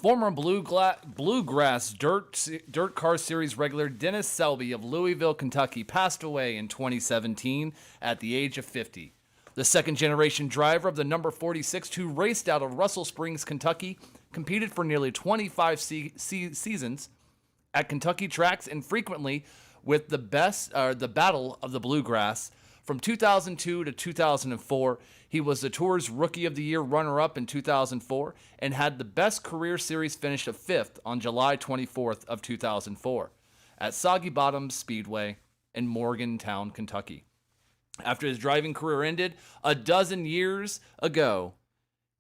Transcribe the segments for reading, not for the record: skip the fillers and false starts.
Former Bluegrass Dirt Car Series regular Dennis Selby of Louisville, Kentucky, passed away in 2017 at the age of 50. The second-generation driver of the number 46, who raced out of Russell Springs, Kentucky, competed for nearly 25 seasons at Kentucky tracks and frequently with the Battle of the Bluegrass. From 2002 to 2004, he was the Tour's Rookie of the Year runner-up in 2004 and had the best career series finish of 5th on July 24th of 2004 at Soggy Bottom Speedway in Morgantown, Kentucky. After his driving career ended a dozen years ago,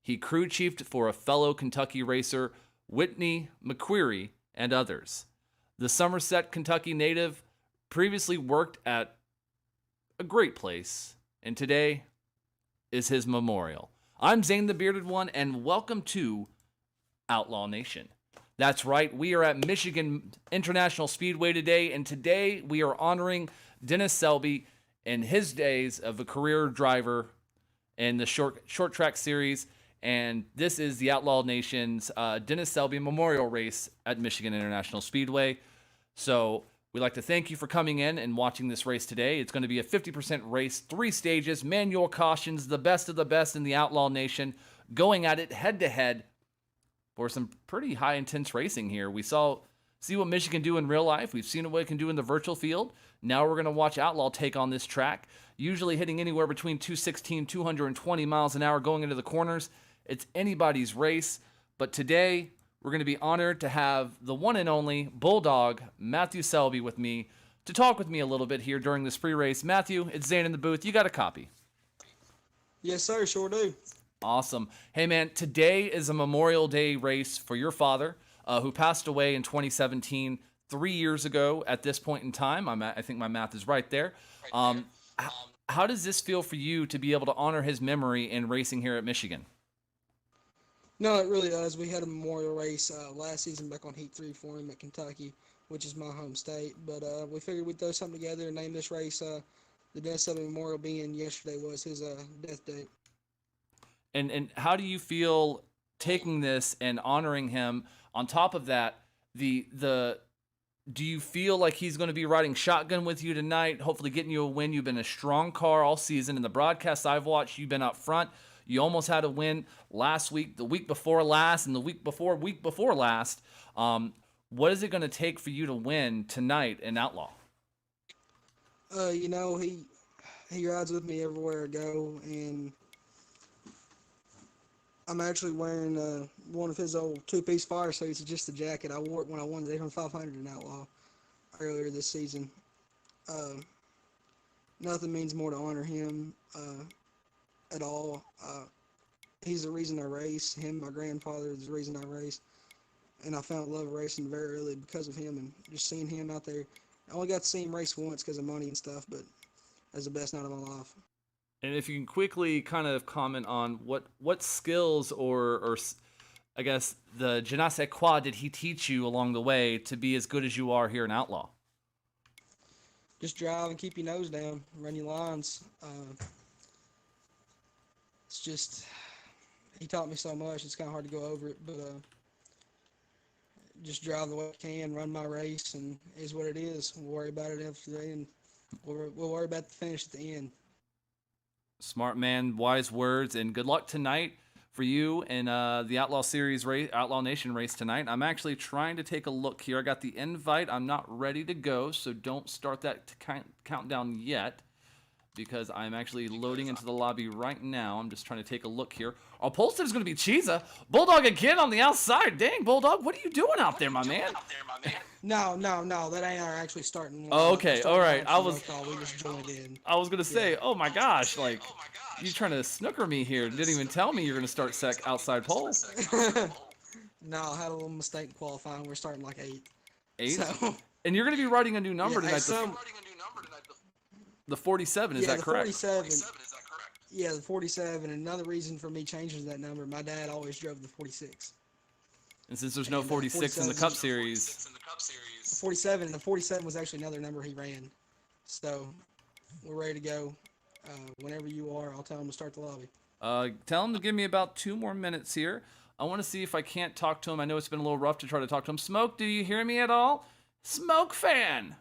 he crew chiefed for a fellow Kentucky racer, Whitney McQuarrie, and others. The Somerset, Kentucky native previously worked at a great place, and today is his memorial. I'm Zane the Bearded One, and welcome to Outlaw Nation. That's right, we are at Michigan International Speedway today, and today we are honoring Dennis Selby in his days of a career driver in the short track series, and this is the Outlaw Nation's Dennis Selby Memorial Race at Michigan International Speedway. So we'd like to thank you for coming in and watching this race today. It's going to be a 50% race, 3 stages, manual cautions, the best of the best in the Outlaw Nation, going at it head-to-head for some pretty high-intense racing here. We see what Michigan do in real life. We've seen what it can do in the virtual field. Now we're going to watch Outlaw take on this track, usually hitting anywhere between 216, 220 miles an hour going into the corners. It's anybody's race, but today we're going to be honored to have the one and only Bulldog, Matthew Selby, with me to talk with me a little bit here during this pre-race. Matthew, it's Zane in the booth. You got a copy? Yes, sir. Sure do. Awesome. Hey, man, today is a Memorial Day race for your father, who passed away in 2017, 3 years ago at this point in time. I think my math is right there. How does this feel for you to be able to honor his memory in racing here at Michigan? No, it really does. We had a memorial race last season back on Heat 3 for him at Kentucky, which is my home state. But we figured we'd throw something together and name this race the Dennis Selby Memorial, being yesterday was his death date. And how do you feel taking this and honoring him? On top of that, do you feel like he's going to be riding shotgun with you tonight, hopefully getting you a win? You've been a strong car all season. In the broadcasts I've watched, you've been up front. You almost had a win last week, the week before last, and the week before last. What is it going to take for you to win tonight in Outlaw? He rides with me everywhere I go, and I'm actually wearing one of his old 2-piece fire suits. It's just a jacket. I wore it when I won the Daytona 500 in Outlaw earlier this season. Nothing means more to honor him at all. He's the reason I race. Him, my grandfather, is the reason I race. And I found love of racing very early because of him, and just seeing him out there. I only got to see him race once because of money and stuff, but that's the best night of my life. And if you can quickly kind of comment on what skills or I guess the je ne sais quoi did he teach you along the way to be as good as you are here in Outlaw? Just drive and keep your nose down, run your lines. It's just, he taught me so much, it's kind of hard to go over it, but just drive the way I can, run my race, and it is what it is. We'll worry about it after the end. We'll worry about the finish at the end. Smart man, wise words, and good luck tonight for you in the Outlaw Series race, Outlaw Nation race tonight. I'm actually trying to take a look here. I got the invite. I'm not ready to go, so don't start that countdown yet, because I'm actually loading into the lobby right now. I'm just trying to take a look here. Our pollster is going to be Cheesa. Bulldog again on the outside. Dang, Bulldog, what are you doing out there, my man? No, that ain't our actually starting. Oh, okay, all right. We just joined in. I was going to say, oh my gosh, like, you trying to snooker me here. Didn't even tell me you're going to start outside pole. No, I had a little mistake in qualifying. We're starting like 8. 8? So, and you're going to be riding a new number tonight. The 47, is that correct? 47. Yeah, the 47. Another reason for me changing that number, my dad always drove the 46. And since there's no 46 in the Cup Series. The 47 was actually another number he ran. So, we're ready to go. Whenever you are, I'll tell him to start the lobby. Tell him to give me about 2 more minutes here. I want to see if I can't talk to him. I know it's been a little rough to try to talk to him. Smoke, do you hear me at all? Smoke fan.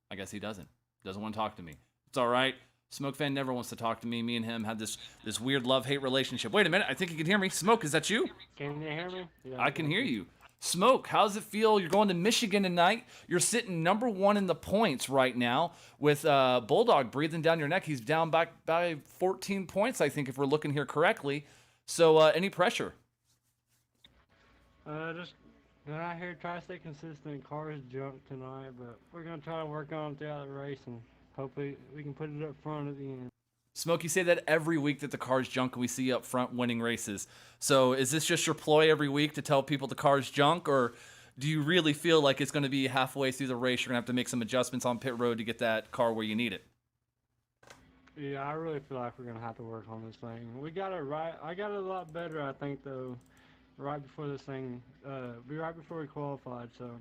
I guess he doesn't. Doesn't want to talk to me. It's all right. Smoke fan never wants to talk to me. Me and him have this weird love-hate relationship. Wait a minute. I think you can hear me. Smoke, is that you? Can you hear me? Yeah, I can hear you. Smoke, how does it feel? You're going to Michigan tonight. You're sitting number 1 in the points right now with Bulldog breathing down your neck. He's down back by 14 points, I think, if we're looking here correctly. So any pressure? Just get out here, try to stay consistent. Cars junk tonight, but we're gonna try to work on it throughout the race, and hopefully we can put it up front at the end. Smoke, you say that every week that the car's junk and we see you up front winning races. So is this just your ploy every week to tell people the car's junk, or do you really feel like it's going to be halfway through the race, you're going to have to make some adjustments on pit road to get that car where you need it? Yeah, I really feel like we're gonna have to work on this thing. We got it right. I got it a lot better, I think, though, right before this thing, right before we qualified. So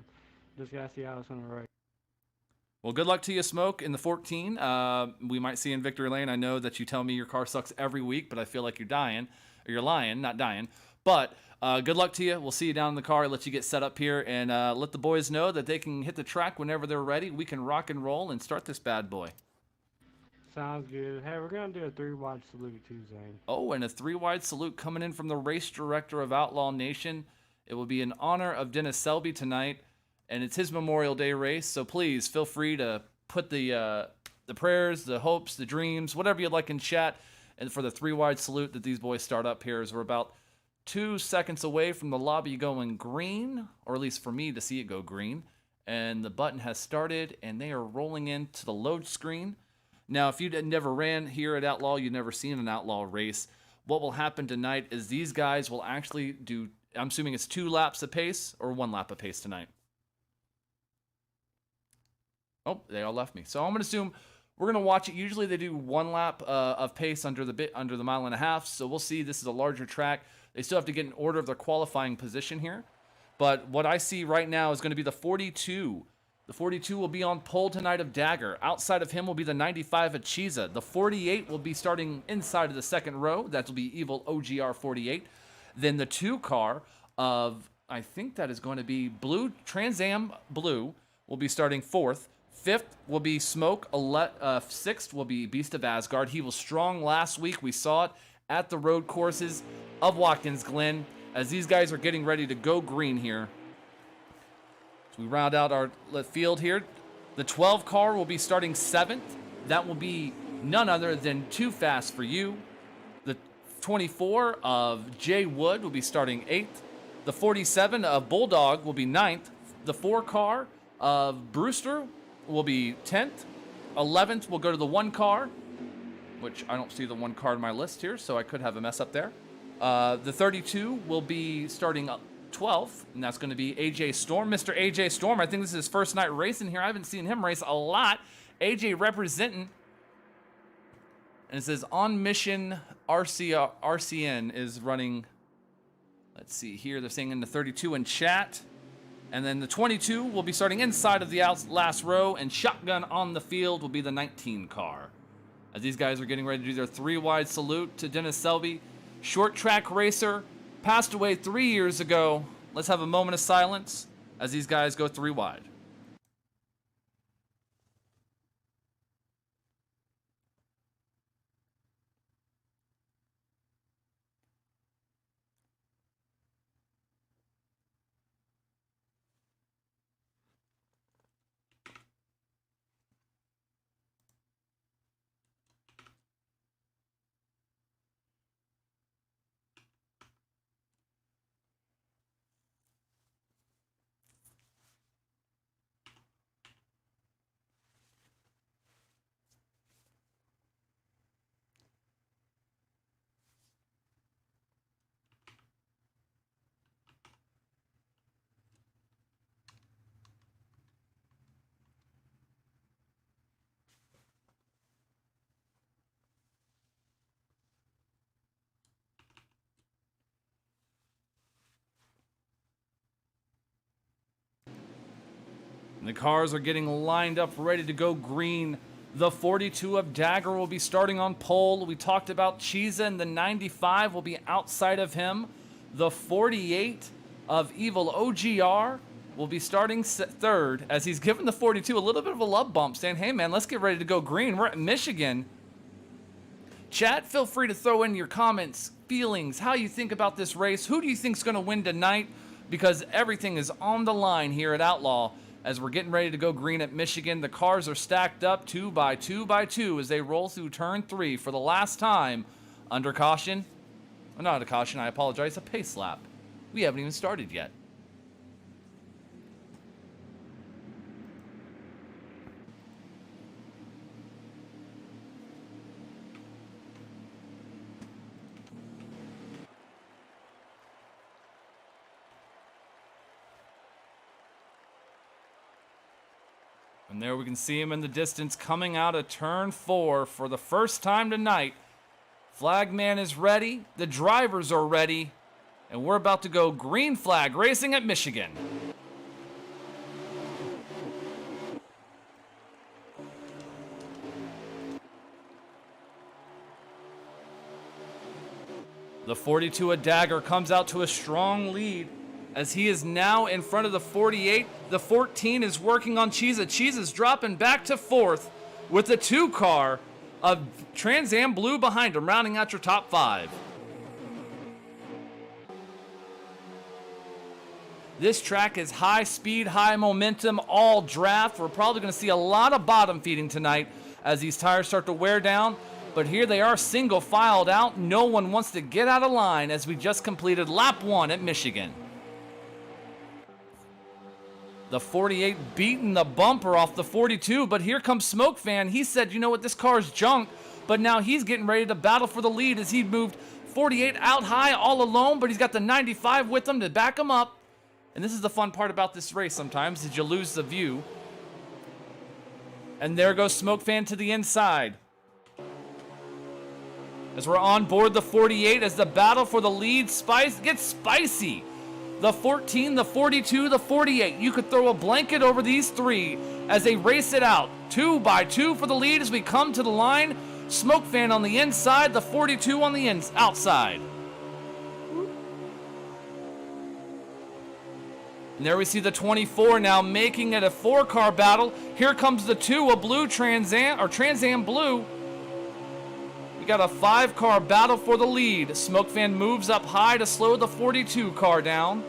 just gotta see how it's gonna race. Well, good luck to you, Smoke, in the 14. We might see you in Victory Lane. I know that you tell me your car sucks every week, but I feel like you're dying. Or you're lying, not dying. But good luck to you. We'll see you down in the car, let you get set up here, and let the boys know that they can hit the track whenever they're ready. We can rock and roll and start this bad boy. Sounds good. Hey, we're gonna do a 3-wide salute too, Zane. Oh, and a 3-wide salute coming in from the race director of Outlaw Nation. It will be in honor of Dennis Selby tonight, and it's his Memorial Day race, so please feel free to put the prayers, the hopes, the dreams, whatever you'd like in chat, and for the 3-wide salute that these boys start up here, as we're about 2 seconds away from the lobby going green, or at least for me to see it go green, and the button has started, and they are rolling into the load screen. Now, if you never ran here at Outlaw, you've never seen an Outlaw race, what will happen tonight is these guys will actually do, I'm assuming it's 2 laps apace, or 1 lap apace tonight. Oh, they all left me. So I'm going to assume we're going to watch it. Usually they do 1 lap of pace under the 1.5 miles. So we'll see. This is a larger track. They still have to get in order of their qualifying position here. But what I see right now is going to be the 42. The 42 will be on pole tonight of Dagger. Outside of him will be the 95 of Chiza. The 48 will be starting inside of the second row. That will be Evil OGR 48. Then the 2 car of, I think that is going to be Blue, Trans Am Blue, will be starting 4th. 5th will be Smoke. 6th will be Beast of Asgard. He was strong last week. We saw it at the road courses of Watkins Glen as these guys are getting ready to go green here. So we round out our field here. The 12 car will be starting 7th. That will be none other than Too Fast for You. The 24 of Jay Wood will be starting 8th. The 47 of Bulldog will be 9th. The 4 car of Brewster will be 10th. 11th will go to the 1 car, which I don't see the 1 car in my list here, so I could have a mess up there. The 32 will be starting 12th, and that's going to be AJ Storm. Mr. AJ Storm, I think this is his first night racing here. I haven't seen him race a lot. AJ representing, and it says On Mission RCN is running. Let's see here. They're saying in the 32 in chat. And then the 22 will be starting inside of the last row, and shotgun on the field will be the 19 car. As these guys are getting ready to do their 3-wide salute to Dennis Selby, short track racer, passed away 3 years ago. Let's have a moment of silence as these guys go 3 wide. And the cars are getting lined up, ready to go green The 42 of Dagger will be starting on pole. We talked about Chiza, and the 95 will be outside of him. The 48 of Evil OGR will be starting third, as he's given the 42 a little bit of a love bump, saying, hey man, let's get ready to go green. We're at Michigan. Chat, feel free to throw in your comments, feelings, how you think about this race. Who do you think is going to win tonight? Because everything is on the line here at Outlaw as we're getting ready to go green at Michigan. The cars are stacked up 2 by 2 by 2 as they roll through turn 3 for the last time under caution. Not a caution, I apologize, a pace lap. We haven't even started yet. And there we can see him in the distance coming out of turn 4 for the first time tonight. Flagman is ready, the drivers are ready, and we're about to go green flag racing at Michigan. The 42 of Dagger comes out to a strong lead as he is now in front of the 48. The 14 is working on Chiza. Chiza's dropping back to 4th with the 2 car of Trans Am Blue behind him, rounding out your top 5. This track is high speed, high momentum, all draft. We're probably going to see a lot of bottom feeding tonight as these tires start to wear down. But here they are single filed out. No one wants to get out of line as we just completed lap 1 at Michigan. The 48 beating the bumper off the 42, but here comes Smoke Fan. He said, you know what, this car's junk, but now he's getting ready to battle for the lead as he moved 48 out high all alone, but he's got the 95 with him to back him up. And this is the fun part about this race sometimes, is you lose the view. And there goes Smoke Fan to the inside. As we're on board the 48, as the battle for the lead gets spicy. The 14, the 42, the 48. You could throw a blanket over these 3 as they race it out. 2 by 2 for the lead as we come to the line. Smoke Fan on the inside, the 42 on the outside. And there we see the 24 now making it a 4-car battle. Here comes the 2, a blue Trans Am Blue. We got a 5-car battle for the lead. Smoke Fan moves up high to slow the 42 car down.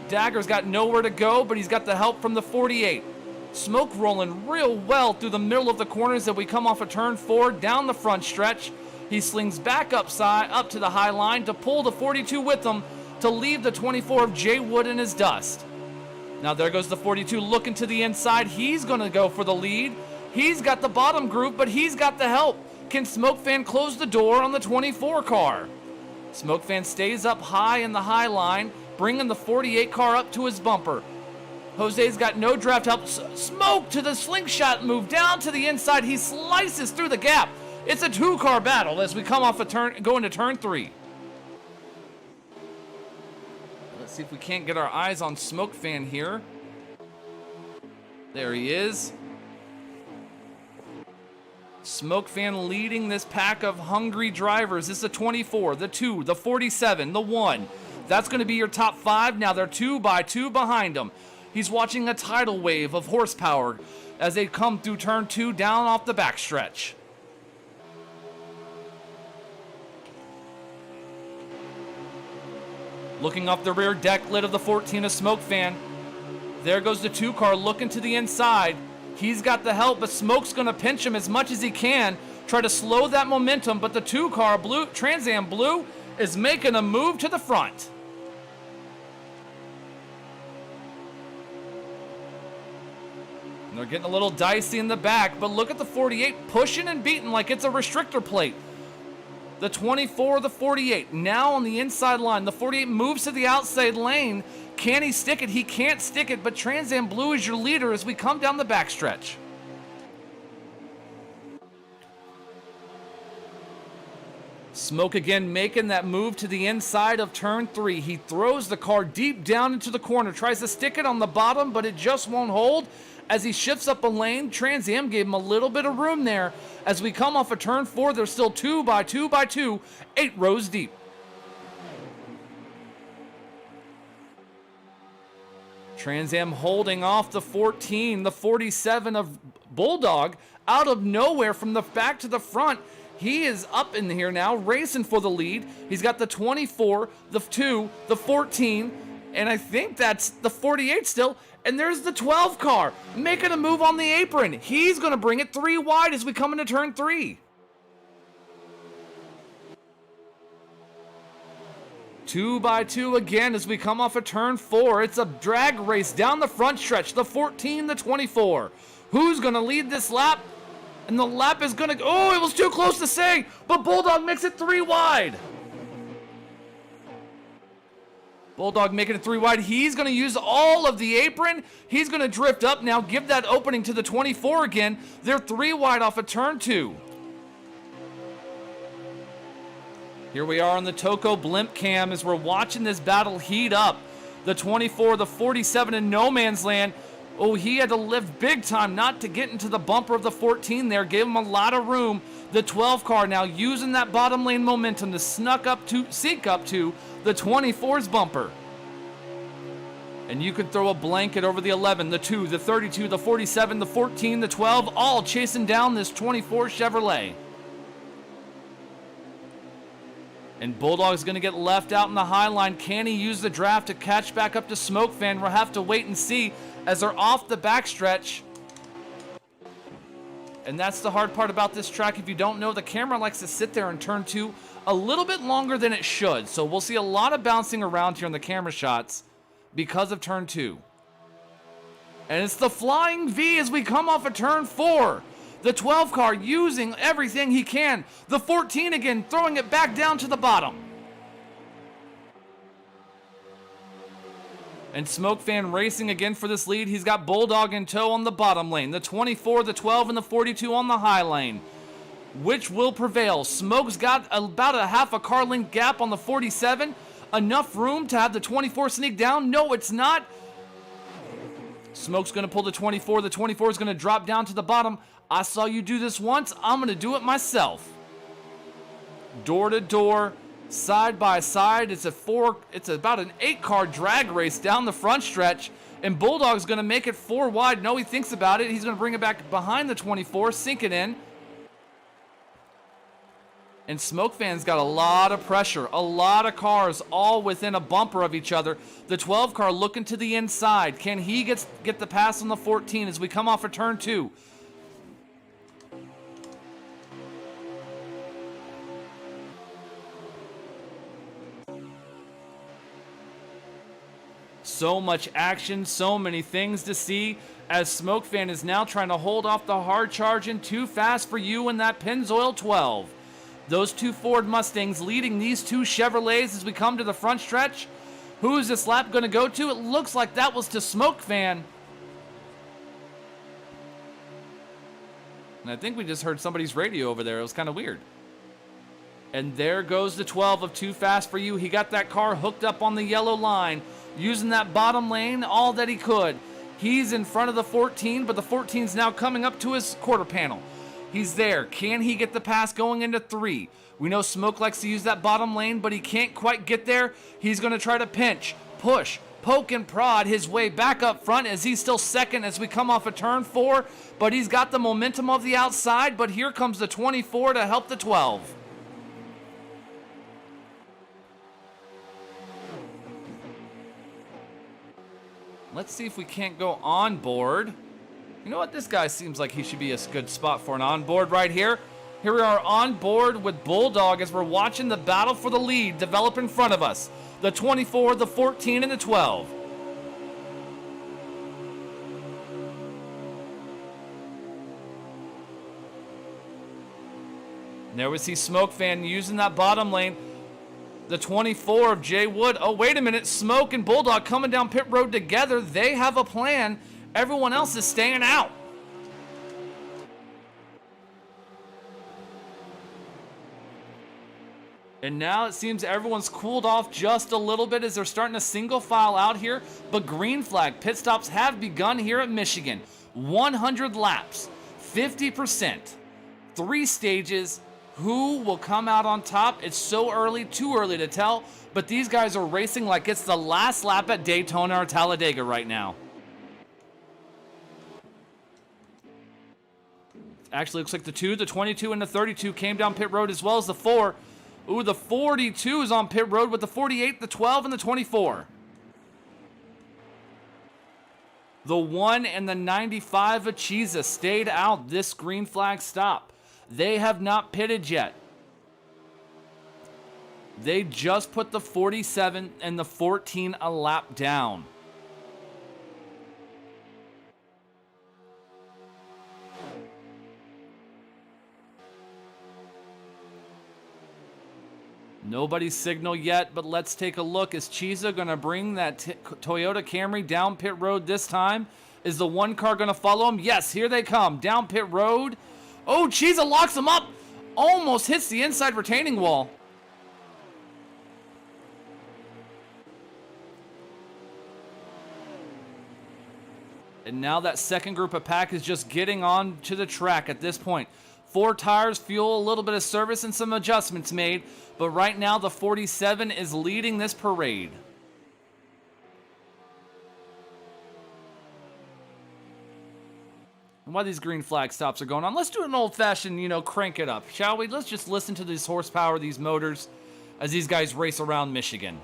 Dagger's got nowhere to go, but he's got the help from the 48. Smoke rolling real well through the middle of the corners as we come off of turn 4 down the front stretch. He slings back up to the high line to pull the 42 with him to leave the 24 of Jay Wood in his dust. Now there goes the 42 looking to the inside. He's going to go for the lead. He's got the bottom group, but he's got the help. Can Smoke Fan close the door on the 24 car? Smoke Fan stays up high in the high line, bringing the 48 car up to his bumper. Jose's got no draft help. Smoke to the slingshot move down to the inside. He slices through the gap. It's a 2-car battle as we come off a turn, go into turn 3. Let's see if we can't get our eyes on Smoke Fan here. There he is. Smoke Fan leading this pack of hungry drivers. This is the 24, the 2, the 47, the 1. That's going to be your top 5. Now they're 2 by 2 behind him. He's watching a tidal wave of horsepower as they come through turn 2 down off the backstretch. Looking off the rear deck lid of the 14 of Smoke Fan. There goes the 2 car looking to the inside. He's got the help, but Smoke's going to pinch him as much as he can, try to slow that momentum, but the 2 car Trans Am Blue is making a move to the front. And they're getting a little dicey in the back, but look at the 48 pushing and beating like it's a restrictor plate. The 24, the 48, now on the inside line. The 48 moves to the outside lane. Can he stick it? He can't stick it, but Trans Am Blue is your leader as we come down the backstretch. Smoke again making that move to the inside of turn 3. He throws the car deep down into the corner, tries to stick it on the bottom, but it just won't hold. As he shifts up a lane, Trans Am gave him a little bit of room there. As we come off of turn 4, they're still 2 by 2 by 2, 8 rows deep. Trans Am holding off the 14, the 47 of Bulldog out of nowhere from the back to the front. He is up in here now, racing for the lead. He's got the 24, the 2, the 14, and I think that's the 48 still. And there's the 12 car making a move on the apron. He's going to bring it 3 wide as we come into turn 3. 2 by 2 again as we come off of turn 4. It's a drag race down the front stretch. The 14, the 24. Who's going to lead this lap? And the lap is going to... Oh, it was too close to say, but Bulldog makes it 3 wide. Bulldog making it 3 wide. He's going to use all of the apron. He's going to drift up now, give that opening to the 24 again. They're 3 wide off of turn 2. Here we are on the Toco blimp cam as we're watching this battle heat up. The 24, the 47 in no man's land. Oh, he had to lift big time not to get into the bumper of the 14 there. Gave him a lot of room. The 12 car now using that bottom lane momentum to sink up to the 24's bumper. And you could throw a blanket over the 11, the 2, the 32, the 47, the 14, the 12, all chasing down this 24 Chevrolet. And Bulldog's going to get left out in the high line. Can he use the draft to catch back up to Smoke Fan? We'll have to wait and see as they're off the backstretch. And that's the hard part about this track. If you don't know, the camera likes to sit there in turn 2 a little bit longer than it should. So we'll see a lot of bouncing around here in the camera shots because of turn 2. And it's the Flying V as we come off of turn 4. The 12 car using everything he can. The 14 again, throwing it back down to the bottom. And Smoke Fan racing again for this lead. He's got Bulldog in tow on the bottom lane. The 24, the 12, and the 42 on the high lane. Which will prevail? Smoke's got about a half a car length gap on the 47. Enough room to have the 24 sneak down? No, it's not. Smoke's going to pull the 24. The 24 is going to drop down to the bottom. I saw you do this once. I'm going to do it myself. Door to door, side by side. It's about an 8-car drag race down the front stretch. And Bulldog's going to make it 4 wide. No, he thinks about it. He's going to bring it back behind the 24, sink it in. And Smoke Fan's got a lot of pressure. A lot of cars all within a bumper of each other. The 12 car looking to the inside. Can he get the pass on the 14 as we come off of turn 2? So much action, so many things to see as Smoke Fan is now trying to hold off the hard charging Too Fast for You in that Pennzoil 12. Those 2 Ford Mustangs leading these 2 Chevrolets as we come to the front stretch. Who is this lap going to go to? It looks like that was to Smoke Fan. And I think we just heard somebody's radio over there. It was kind of weird. And there goes the 12 of Too Fast for You. He got that car hooked up on the yellow line, using that bottom lane all that he could. He's in front of the 14, but the 14's now coming up to his quarter panel. He's there. Can he get the pass going into 3? We know Smoke likes to use that bottom lane, but he can't quite get there. He's going to try to pinch, push, poke, and prod his way back up front as he's still second as we come off of turn 4. But he's got the momentum of the outside, but here comes the 24 to help the 12. Let's see if we can't go on board. You know what? This guy seems like he should be a good spot for an onboard right here. Here we are on board with Bulldog as we're watching the battle for the lead develop in front of us. The 24, the 14, and the 12. And there we see Smoke Fan using that bottom lane. The 24 of Jay Wood. Oh, wait a minute. Smoke and Bulldog coming down pit road together. They have a plan. Everyone else is staying out. And now it seems everyone's cooled off just a little bit as they're starting to single file out here. But green flag pit stops have begun here at Michigan. 100 laps, 50%, 3 stages. Who will come out on top? It's so early, too early to tell, but these guys are racing like it's the last lap at Daytona or Talladega right now. Actually, looks like the 2, the 22, and the 32 came down pit road as well as the 4. Ooh, the 42 is on pit road with the 48, the 12, and the 24. The 1 and the 95 of Chiesa stayed out this green flag stop. They have not pitted yet. They just put the 47 and the 14 a lap down. Nobody's signal yet, but let's take a look. Is Chiesa going to bring that Toyota Camry down pit road this time? Is the 1 car going to follow him? Yes, here they come. Down pit road. Oh, Chiesa locks him up. Almost hits the inside retaining wall. And now that second group of pack is just getting on to the track at this point. 4 tires, fuel, a little bit of service, and some adjustments made. But right now, the 47 is leading this parade. And while these green flag stops are going on, let's do an old-fashioned, crank it up, shall we? Let's just listen to this horsepower, these motors, as these guys race around Michigan.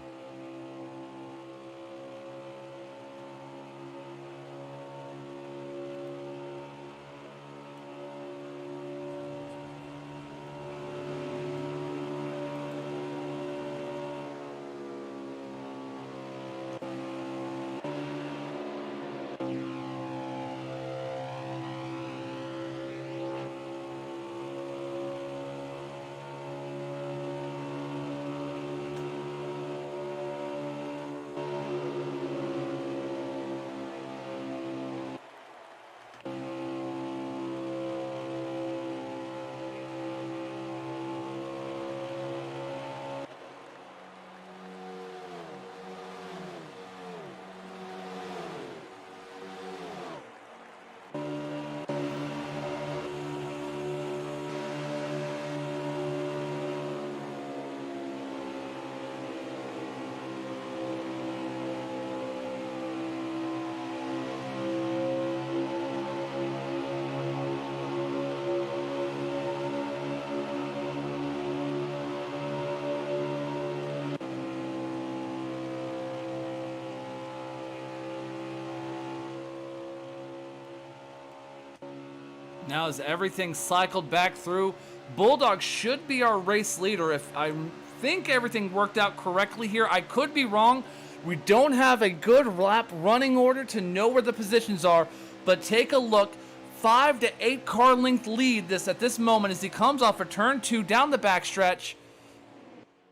Now as everything cycled back through, Bulldog should be our race leader if I think everything worked out correctly here. I could be wrong. We don't have a good lap running order to know where the positions are, but take a look. 5 to 8 car length lead at this moment as he comes off of turn 2 down the backstretch.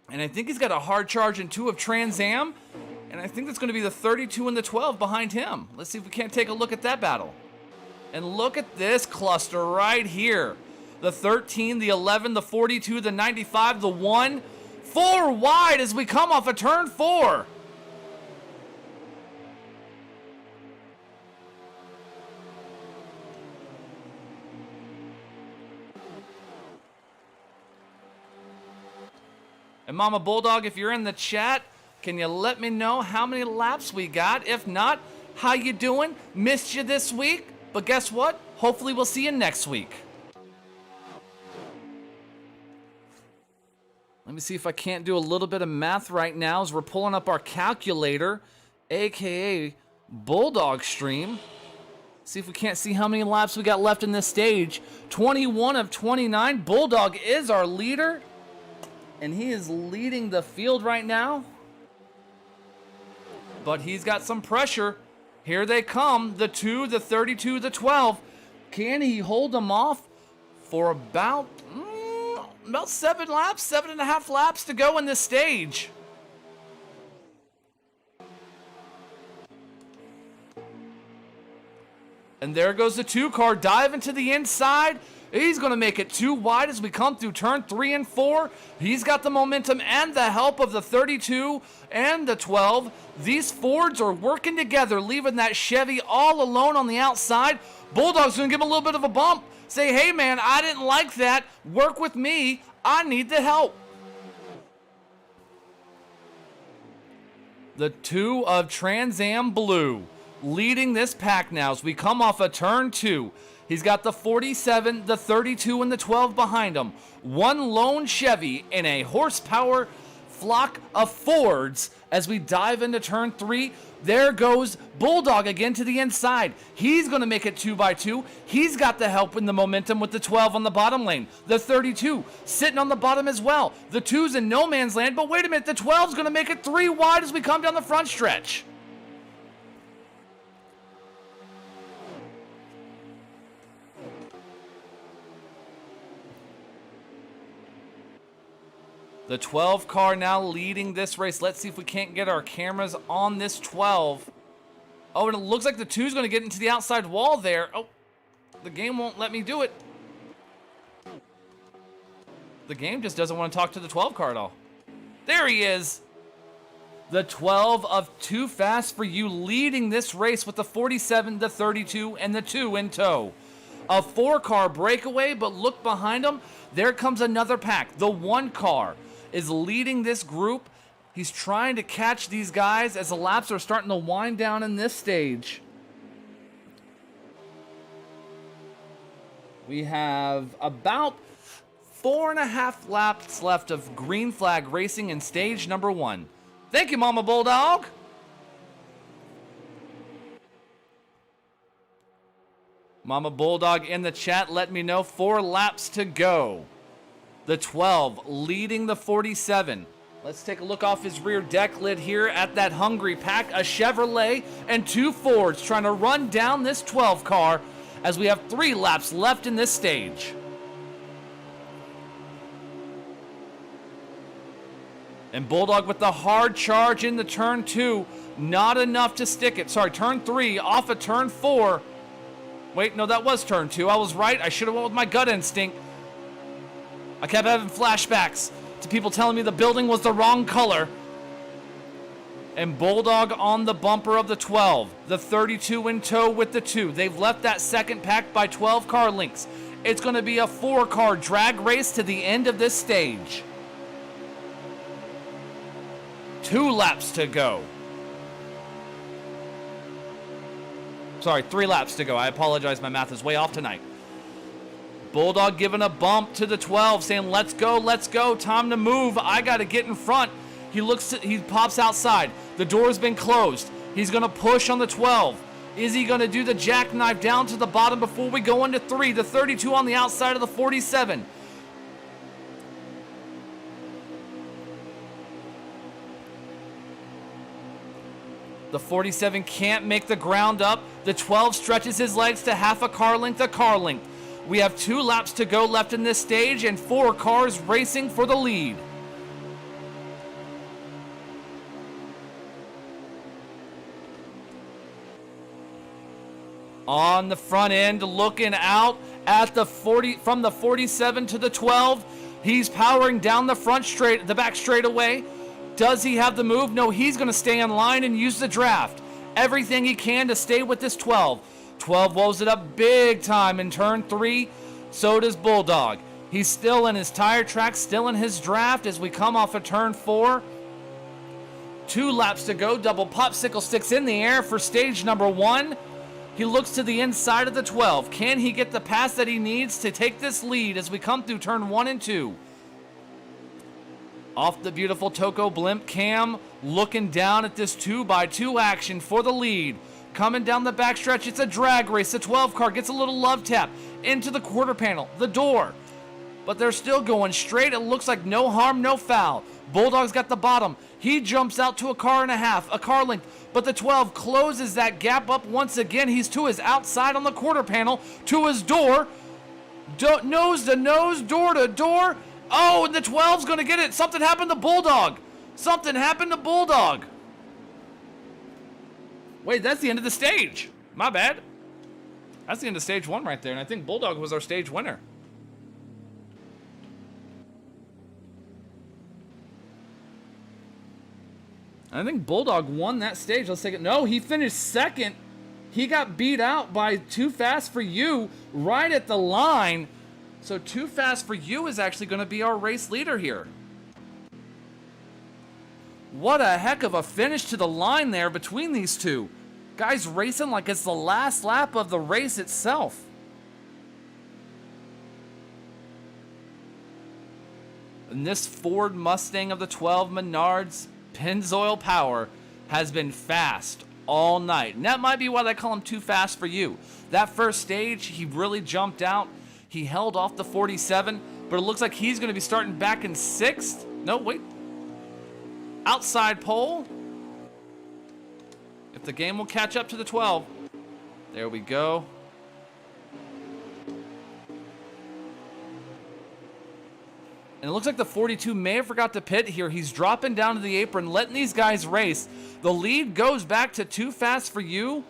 And I think he's got a hard charge in 2 of Trans Am. And I think that's going to be the 32 and the 12 behind him. Let's see if we can't take a look at that battle. And look at this cluster right here. The 13, the 11, the 42, the 95, the 1. 4 wide as we come off of turn 4. And Mama Bulldog, if you're in the chat, can you let me know how many laps we got? If not, how you doing? Missed you this week? But guess what? Hopefully we'll see you next week. Let me see if I can't do a little bit of math right now as we're pulling up our calculator, aka Bulldog Stream. See if we can't see how many laps we got left in this stage. 21 of 29. Bulldog is our leader, and he is leading the field right now. But he's got some pressure. Here they come, the 2, the 32, the 12. Can he hold them off for about 7 laps, 7.5 laps to go in this stage? And there goes the 2 car diving to the inside. He's going to make it too wide as we come through turn 3 and 4. He's got the momentum and the help of the 32 and the 12. These Fords are working together, leaving that Chevy all alone on the outside. Bulldog's going to give him a little bit of a bump. Say, hey, man, I didn't like that. Work with me. I need the help. The 2 of Trans Am Blue leading this pack now as we come off a turn 2. He's got the 47, the 32, and the 12 behind him. One lone Chevy in a horsepower flock of Fords as we dive into turn 3. There goes Bulldog again to the inside. He's going to make it 2x2. He's got the help in the momentum with the 12 on the bottom lane. The 32 sitting on the bottom as well. The 2's in no man's land, but wait a minute, the 12's going to make it 3 wide as we come down the front stretch. The 12 car now leading this race. Let's see if we can't get our cameras on this 12. Oh, and it looks like the 2's going to get into the outside wall there. Oh, the game won't let me do it. The game just doesn't want to talk to the 12 car at all. There he is. The 12 of Too Fast For You leading this race with the 47, the 32, and the 2 in tow. A 4-car breakaway, but look behind him. There comes another pack. The 1 car is leading this group. He's trying to catch these guys as the laps are starting to wind down in this stage. We have about 4.5 laps left of green flag racing in stage number 1. Thank you, Mama Bulldog. Mama Bulldog in the chat let me know 4 laps to go. The 12 leading the 47. Let's take a look off his rear deck lid here at that hungry pack. A Chevrolet and 2 Fords trying to run down this 12 car as we have 3 laps left in this stage. And Bulldog with the hard charge in the turn 2. Not enough to stick it. Sorry, turn 3 off of turn 4. Wait, no, that was turn 2. I was right. I should have went with my gut instinct. I kept having flashbacks to people telling me the building was the wrong color. And Bulldog on the bumper of the 12. The 32 in tow with the 2. They've left that second pack by 12 car lengths. It's going to be a 4-car drag race to the end of this stage. 2 laps to go. Sorry, 3 laps to go. I apologize. My math is way off tonight. Bulldog giving a bump to the 12, saying, let's go, time to move. I got to get in front. He pops outside. The door's been closed. He's going to push on the 12. Is he going to do the jackknife down to the bottom before we go into 3? The 32 on the outside of the 47. The 47 can't make the ground up. The 12 stretches his legs to half a car length. We have 2 laps to go left in this stage and 4 cars racing for the lead. On the front end, looking out at the 40, from the 47 to the 12. He's powering down the back straightaway. Does he have the move? No, he's going to stay in line and use the draft. Everything he can to stay with this 12. 12 woes it up big time in turn 3. So does Bulldog. He's still in his tire track, still in his draft as we come off of turn 4. 2 laps to go. Double popsicle sticks in the air for stage number 1. He looks to the inside of the 12. Can he get the pass that he needs to take this lead as we come through turn 1 and 2? Off the beautiful Toco blimp cam, looking down at this 2x2 action for the lead. Coming down the backstretch, it's a drag race. The 12 car gets a little love tap into the quarter panel, the door. But they're still going straight. It looks like no harm, no foul. Bulldog's got the bottom. He jumps out to a car and a half, a car length. But the 12 closes that gap up once again. He's to his outside on the quarter panel, to his door. Nose to nose, door to door. Oh, and the 12's going to get it. Something happened to Bulldog. Wait, that's the end of the stage. My bad. That's the end of stage 1 right there. And I think Bulldog was our stage winner. I think Bulldog won that stage. Let's take it. No, he finished second. He got beat out by Too Fast for You right at the line. So Too Fast for You is actually going to be our race leader here. What a heck of a finish to the line there between these two. Guys racing like it's the last lap of the race itself. And this Ford Mustang of the 12 Menards Pennzoil Power has been fast all night. And that might be why they call him Too Fast for You. That first stage, he really jumped out. He held off the 47, but it looks like he's going to be starting back in 6th. No, wait. Outside pole. If the game will catch up to the 12. There we go. And it looks like the 42 may have forgot to pit here. He's dropping down to the apron, letting these guys race. The lead goes back to Too Fast for You. And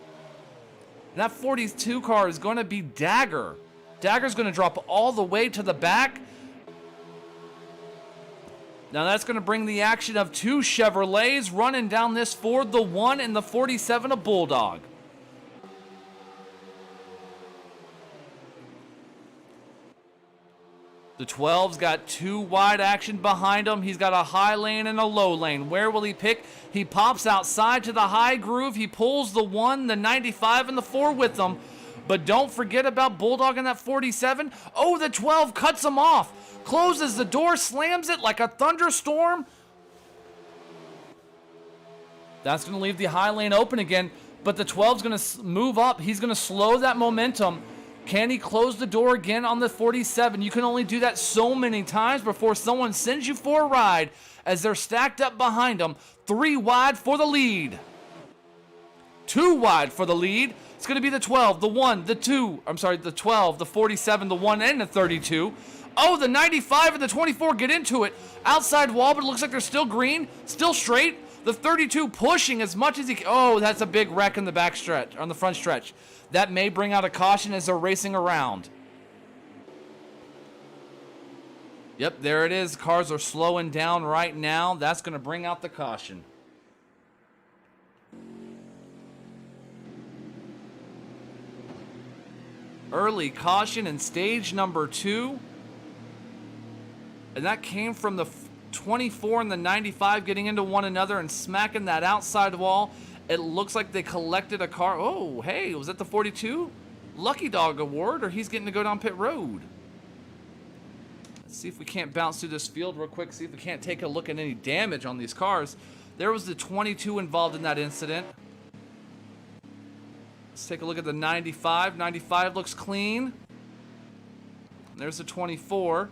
that 42 car is going to be Dagger. Dagger's going to drop all the way to the back. Now that's going to bring the action of two Chevrolets running down this Ford, the 1 and the 47 of Bulldog. The 12's got two wide action behind him. He's got a high lane and a low lane. Where will he pick? He pops outside to the high groove. He pulls the 1, the 95, and the 4 with him. But don't forget about Bulldog and that 47. Oh, the 12 cuts him off. Closes the door, slams it like a thunderstorm. That's going to leave the high lane open again. But the 12's going to move up. He's going to slow that momentum. Can he close the door again on the 47? You can only do that so many times before someone sends you for a ride as they're stacked up behind him. 3 wide for the lead. 2 wide for the lead. It's going to be the 12, the 1, the 2. I'm sorry, the 12, the 47, the 1, and the 32. Oh, the 95 and the 24 get into it. Outside wall, but it looks like they're still green, still straight. The 32 pushing as much as he can. Oh, that's a big wreck in the back stretch, on the front stretch. That may bring out a caution as they're racing around. Yep, there it is. Cars are slowing down right now. That's going to bring out the caution. Early caution in stage number 2. And that came from the 24 and the 95 getting into one another and smacking that outside wall. It looks like they collected a car. Oh, hey, was that the 42? Lucky Dog Award, or he's getting to go down pit road. Let's see if we can't bounce through this field real quick, see if we can't take a look at any damage on these cars. There was the 22 involved in that incident. Let's take a look at the 95. 95 looks clean. There's the 24.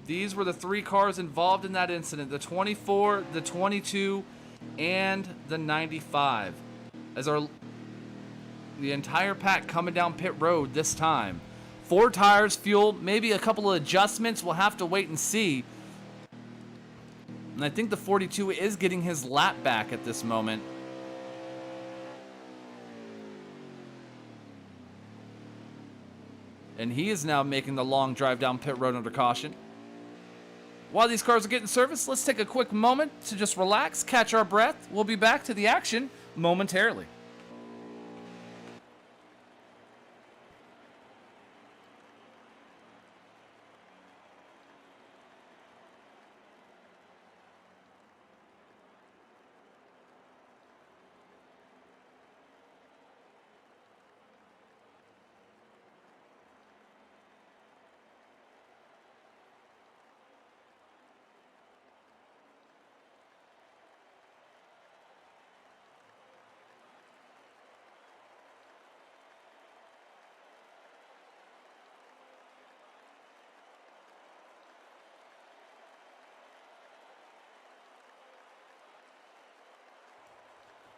These were the 3 cars involved in that incident. The 24, the 22, and the 95. As the entire pack coming down pit road this time. 4 tires, fuel, maybe a couple of adjustments. We'll have to wait and see. And I think the 42 is getting his lap back at this moment. And he is now making the long drive down pit road under caution. While these cars are getting serviced, let's take a quick moment to just relax, catch our breath. We'll be back to the action momentarily.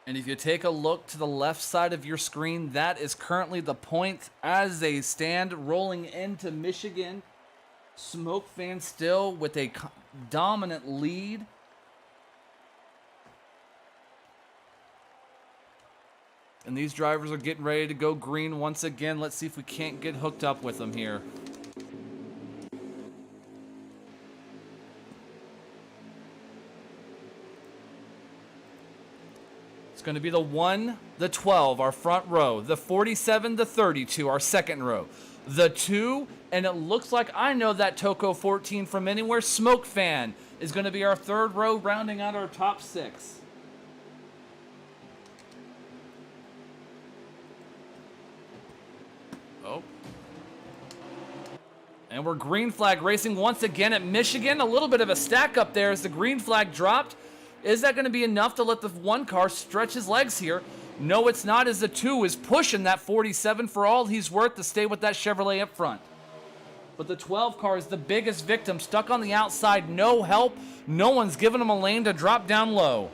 And if you take a look to the left side of your screen, that is currently the point as they stand rolling into Michigan. Smoke Fan still with a dominant lead. And these drivers are getting ready to go green once again. Let's see if we can't get hooked up with them here. It's going to be the 1, the 12, our front row. The 47, the 32, our second row. The 2, and it looks like I know that Toco 14 from anywhere. Smoke Fan is going to be our third row, rounding out our top 6. Oh. And we're green flag racing once again at Michigan. A little bit of a stack up there as the green flag dropped. Is that going to be enough to let the 1 car stretch his legs here? No, it's not, as the 2 is pushing that 47 for all he's worth to stay with that Chevrolet up front. But the 12 car is the biggest victim, stuck on the outside, no help. No one's giving him a lane to drop down low.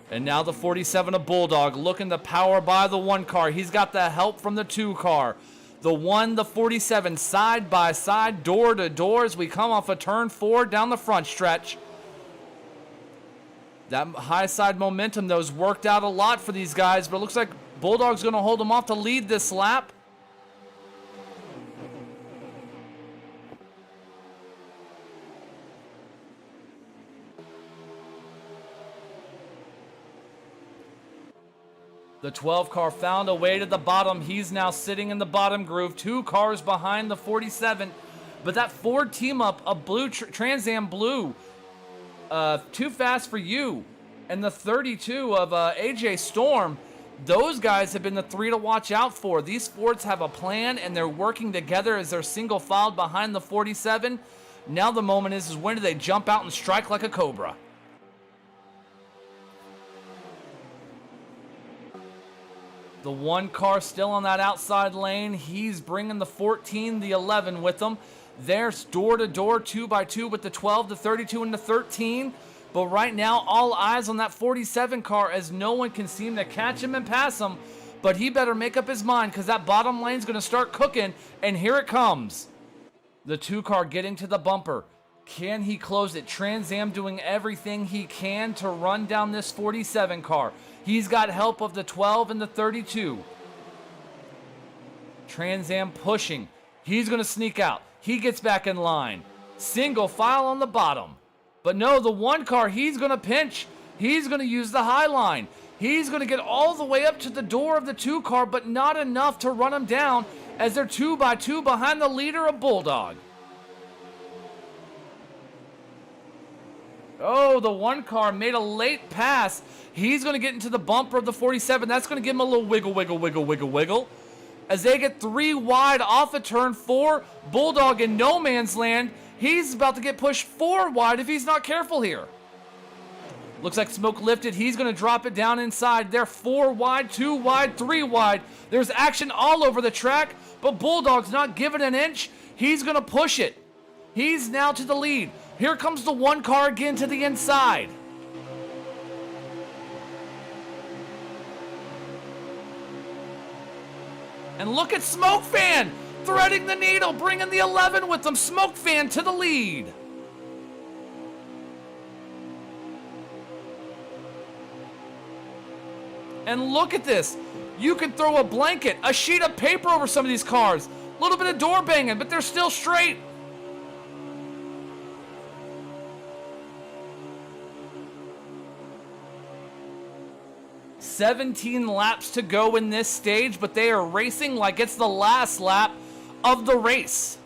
And now the 47 of Bulldog looking to power by the 1 car. He's got the help from the 2 car. The 1, the 47, side by side, door to door as we come off a turn 4 down the front stretch. That high side momentum, though, has worked out a lot for these guys, but it looks like Bulldog's going to hold them off to lead this lap. The 12 car found a way to the bottom. He's now sitting in the bottom groove. 2 cars behind the 47. But that Ford team up of blue Trans Am Blue, Too Fast for You, and the 32 of AJ Storm, those guys have been the 3 to watch out for. These Fords have a plan, and they're working together as they're single filed behind the 47. Now the moment is when do they jump out and strike like a cobra? The 1 car still on that outside lane. He's bringing the 14, the 11 with them. There's door to door, 2 by 2 with the 12, the 32, and the 13. But right now, all eyes on that 47 car as no one can seem to catch him and pass him. But he better make up his mind because that bottom lane's going to start cooking. And here it comes. The 2 car getting to the bumper. Can he close it? Trans Am doing everything he can to run down this 47 car. He's got help of the 12 and the 32. Trans Am pushing. He's going to sneak out. He gets back in line. Single file on the bottom. But no, the 1 car, he's going to pinch. He's going to use the high line. He's going to get all the way up to the door of the 2 car, but not enough to run him down as they're 2 by 2 behind the leader of Bulldog. Oh, the 1 car made a late pass. He's going to get into the bumper of the 47. That's going to give him a little wiggle. As they get 3 wide off of turn 4, Bulldog in no man's land. He's about to get pushed 4 wide if he's not careful here. Looks like smoke lifted. He's going to drop it down inside. They're 4 wide, 2 wide, 3 wide. There's action all over the track, but Bulldog's not giving an inch. He's going to push it. He's now to the lead. Here comes the 1 car again to the inside. And look at Smoke Fan threading the needle, bringing the 11 with them. Smoke Fan to the lead. And look at this. You can throw a blanket, a sheet of paper over some of these cars. A little bit of door banging, but they're still straight. "17 laps to go in this stage, but they are racing like it's the last lap of the race."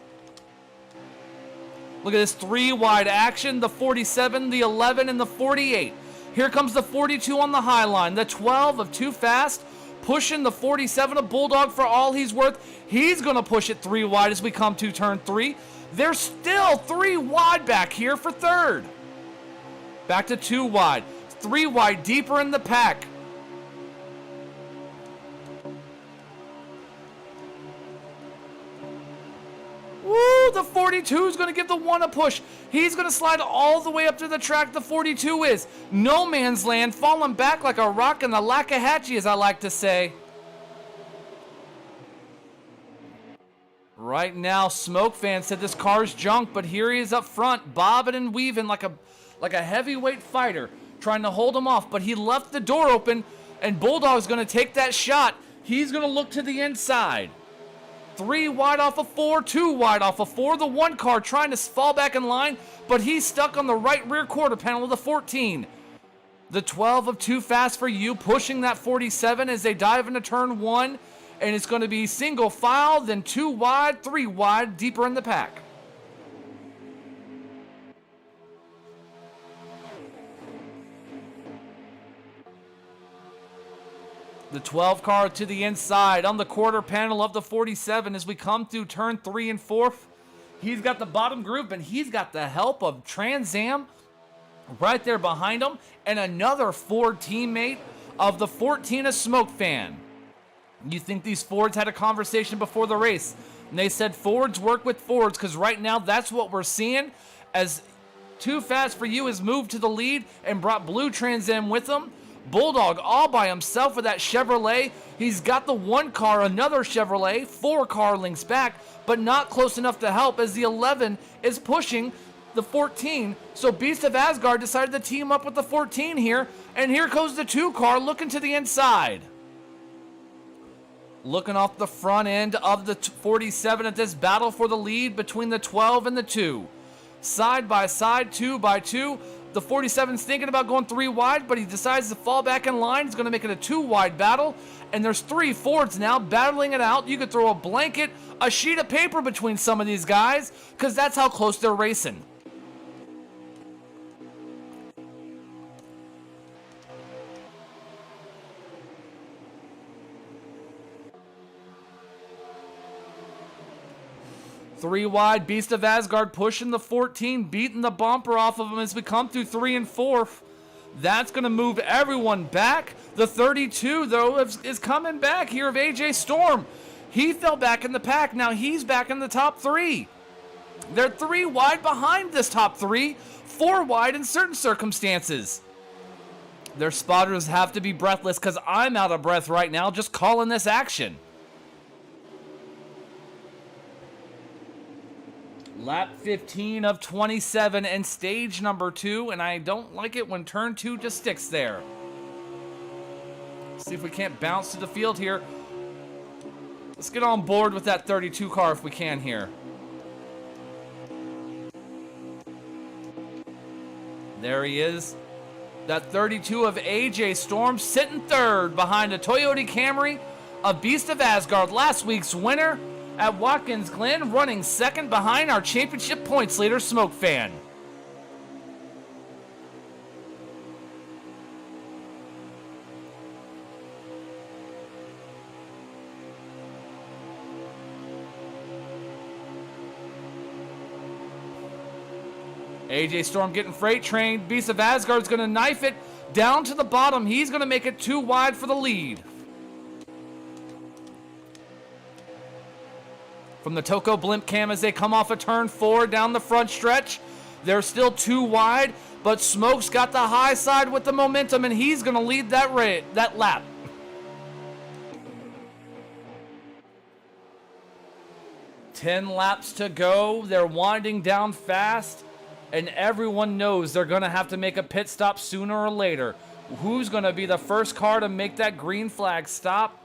Look at this 3 wide action, the 47, the 11, and the 48. Here comes the 42 on the high line, the 12 of Too Fast, pushing the 47 of Bulldog for all he's worth. He's going to push it 3 wide as we come to turn 3. They're still 3 wide back here for third. Back to 2 wide, 3 wide deeper in the pack. Woo, the 42 is going to give the 1 a push. He's going to slide all the way up to the track. The 42 is no man's land, falling back like a rock in the Lackahatchee, as I like to say. Right now, Smoke Fan said this car's junk, but here he is up front, bobbing and weaving like a heavyweight fighter, trying to hold him off. But he left the door open, and Bulldog's going to take that shot. He's going to look to the inside. 3 wide off of 4, 2 wide off of 4. The 1 car trying to fall back in line, but he's stuck on the right rear quarter panel of the 14. The 12 of Too Fast for You pushing that 47 as they dive into turn 1. And it's going to be single file, then 2 wide, 3 wide, deeper in the pack. The 12 car to the inside on the quarter panel of the 47 as we come through turn 3 and 4. He's got the bottom group, and he's got the help of Trans Am right there behind him, and another Ford teammate of the 14 of Smoke Fan. You think these Fords had a conversation before the race, and they said Fords work with Fords, because right now that's what we're seeing as Too Fast for You has moved to the lead and brought Blue Trans Am with him. Bulldog all by himself with that Chevrolet. He's got the 1 car, another Chevrolet, 4 car links back, but not close enough to help as the 11 is pushing the 14. So Beast of Asgard decided to team up with the 14 here, and here goes the 2 car looking to the inside. Looking off the front end of the 47 at this battle for the lead between the 12 and the 2. Side by side, 2 by 2. The 47's thinking about going 3 wide, but he decides to fall back in line. He's going to make it a 2 wide battle. And there's 3 Fords now battling it out. You could throw a blanket, a sheet of paper between some of these guys, because that's how close they're racing. Three wide, Beast of Asgard pushing the 14, beating the bumper off of him as we come through 3 and 4. That's going to move everyone back. The 32, though, is coming back here of AJ Storm. He fell back in the pack. Now he's back in the top 3. They're 3 wide behind this top 3, 4 wide in certain circumstances. Their spotters have to be breathless because I'm out of breath right now just calling this action. Lap 15 of 27 and stage number 2, and I don't like it when turn 2 just sticks there. See if we can't bounce to the field here. Let's get on board with that 32 car if we can here. There he is. That 32 of AJ Storm sitting 3rd behind a Toyota Camry, a Beast of Asgard, last week's winner at Watkins Glen, running 2nd behind our championship points leader, Smoke Fan. AJ Storm getting freight trained. Beast of Asgard's going to knife it down to the bottom. He's going to make it 2 wide for the lead. From the Toco blimp cam as they come off a turn 4 down the front stretch. They're still 2 wide, but Smoke's got the high side with the momentum, and he's going to lead that lap. Ten laps to go. They're winding down fast, and everyone knows they're going to have to make a pit stop sooner or later. Who's going to be the first car to make that green flag stop?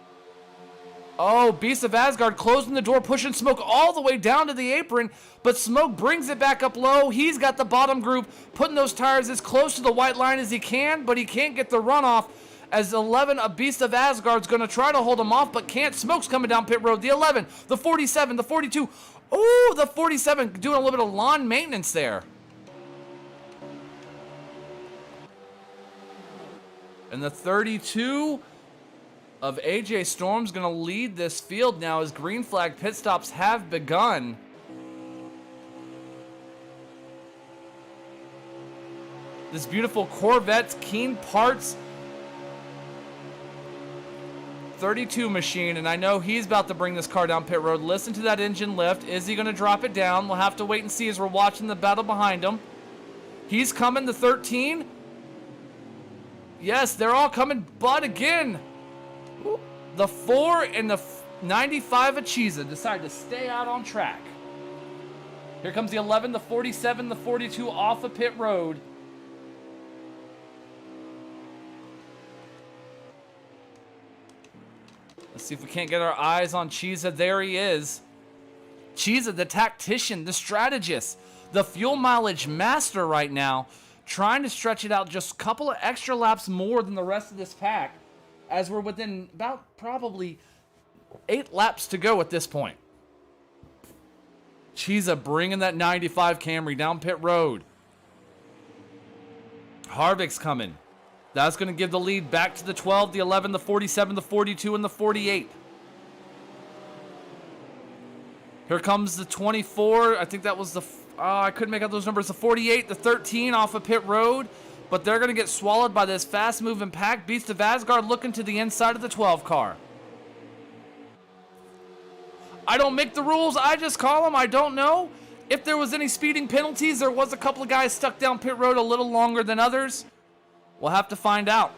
Oh, Beast of Asgard closing the door, pushing Smoke all the way down to the apron, but Smoke brings it back up low. He's got the bottom group, putting those tires as close to the white line as he can, but he can't get the runoff as 11, a Beast of Asgard's going to try to hold him off, but can't. Smoke's coming down pit road. The 11, the 47, the 42. Oh, the 47 doing a little bit of lawn maintenance there. And the 32 of AJ Storm's going to lead this field now as green flag pit stops have begun. This beautiful Corvette's Keen Parts 32 machine, and I know he's about to bring this car down pit road. Listen to that engine lift. Is he going to drop it down? We'll have to wait and see as we're watching the battle behind him. He's coming, the 13. Yes, they're all coming, but again, the 4 and the 95 of Chiza decide to stay out on track. Here comes the 11, the 47, the 42 off of pit road. Let's see if we can't get our eyes on Chiza. There he is. Chiza, the tactician, the strategist, the fuel mileage master right now, trying to stretch it out just a couple of extra laps more than the rest of this pack, as we're within about probably 8 laps to go at this point. Chiza bringing that 95 Camry down pit road. Harvick's coming. That's going to give the lead back to the 12, the 11, the 47, the 42, and the 48. Here comes the 24. I think that was the... I couldn't make out those numbers. The 48, the 13 off of pit road. But they're going to get swallowed by this fast-moving pack. Beast of Asgard looking to the inside of the 12 car. I don't make the rules. I just call them. I don't know if there was any speeding penalties. There was a couple of guys stuck down pit road a little longer than others. We'll have to find out.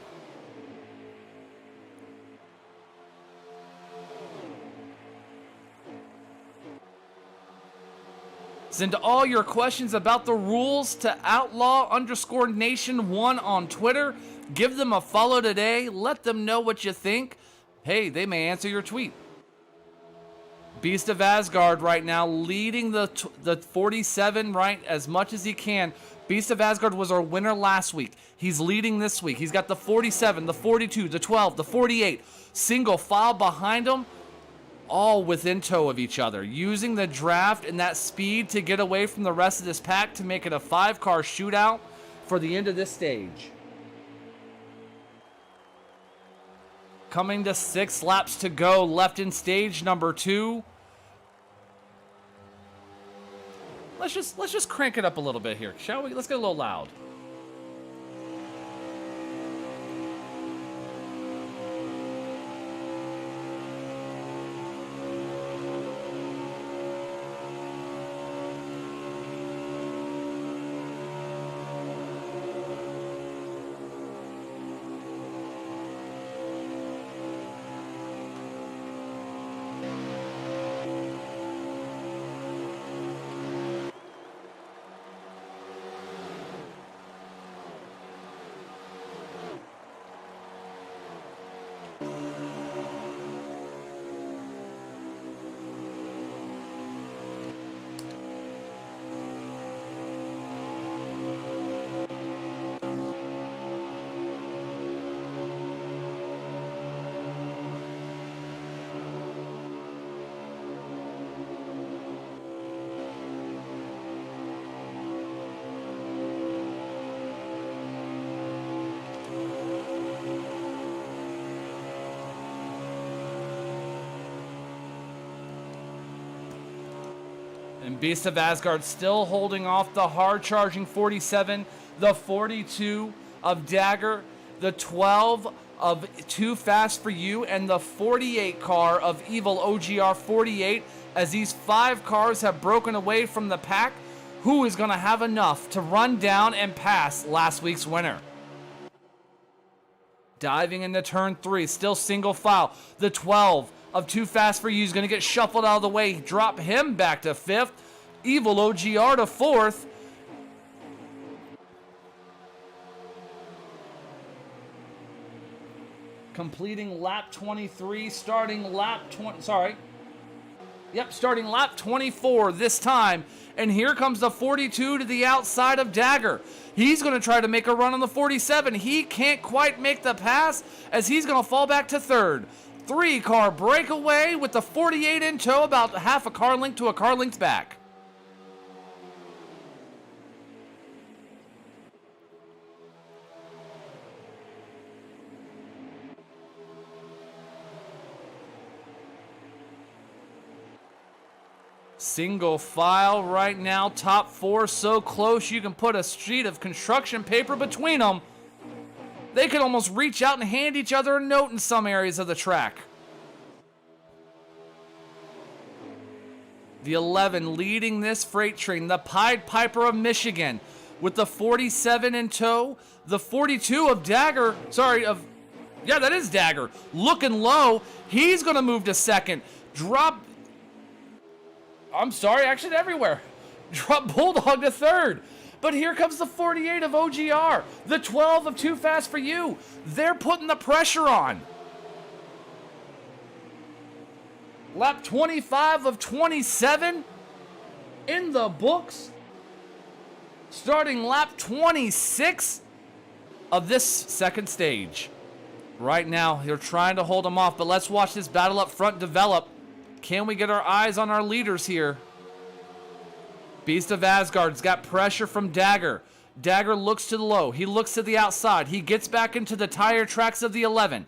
Send all your questions about the rules to Outlaw_Nation1 on Twitter. Give them a follow today. Let them know what you think. Hey, they may answer your tweet. Beast of Asgard right now leading the 47 right as much as he can. Beast of Asgard was our winner last week. He's leading this week. He's got the 47, the 42, the 12, the 48. Single file behind him, all within tow of each other. Using the draft and that speed to get away from the rest of this pack to make it a 5-car shootout for the end of this stage. Coming to 6 laps to go left in stage number 2. Let's just crank it up a little bit here, shall we? Let's get a little loud. And Beast of Asgard still holding off the hard-charging 47, the 42 of Dagger, the 12 of Too Fast For You, and the 48 car of Evil OGR 48. As these 5 cars have broken away from the pack, who is going to have enough to run down and pass last week's winner? Diving into turn 3, still single file. The 12 of Too Fast For You is going to get shuffled out of the way. Drop him back to 5th. Evil OGR to 4th. Completing lap 23, starting lap 24 this time. And here comes the 42 to the outside of Dagger. He's going to try to make a run on the 47. He can't quite make the pass as he's going to fall back to 3rd. 3-car breakaway with the 48 in tow, about half a car length to a car length back. Single file right now, top 4 so close you can put a sheet of construction paper between them. They could almost reach out and hand each other a note in some areas of the track. The 11 leading this freight train, the Pied Piper of Michigan, with the 47 in tow. The 42 of Dagger, that is Dagger, looking low. He's going to move to 2nd. Everywhere. Drop Bulldog to 3rd. But here comes the 48 of OGR, the 12 of Too Fast For You. They're putting the pressure on. Lap 25 of 27 in the books. Starting lap 26 of this second stage. Right now, they're trying to hold them off, but let's watch this battle up front develop. Can we get our eyes on our leaders here? Beast of Asgard's got pressure from Dagger. Dagger looks to the low. He looks to the outside. He gets back into the tire tracks of the 11.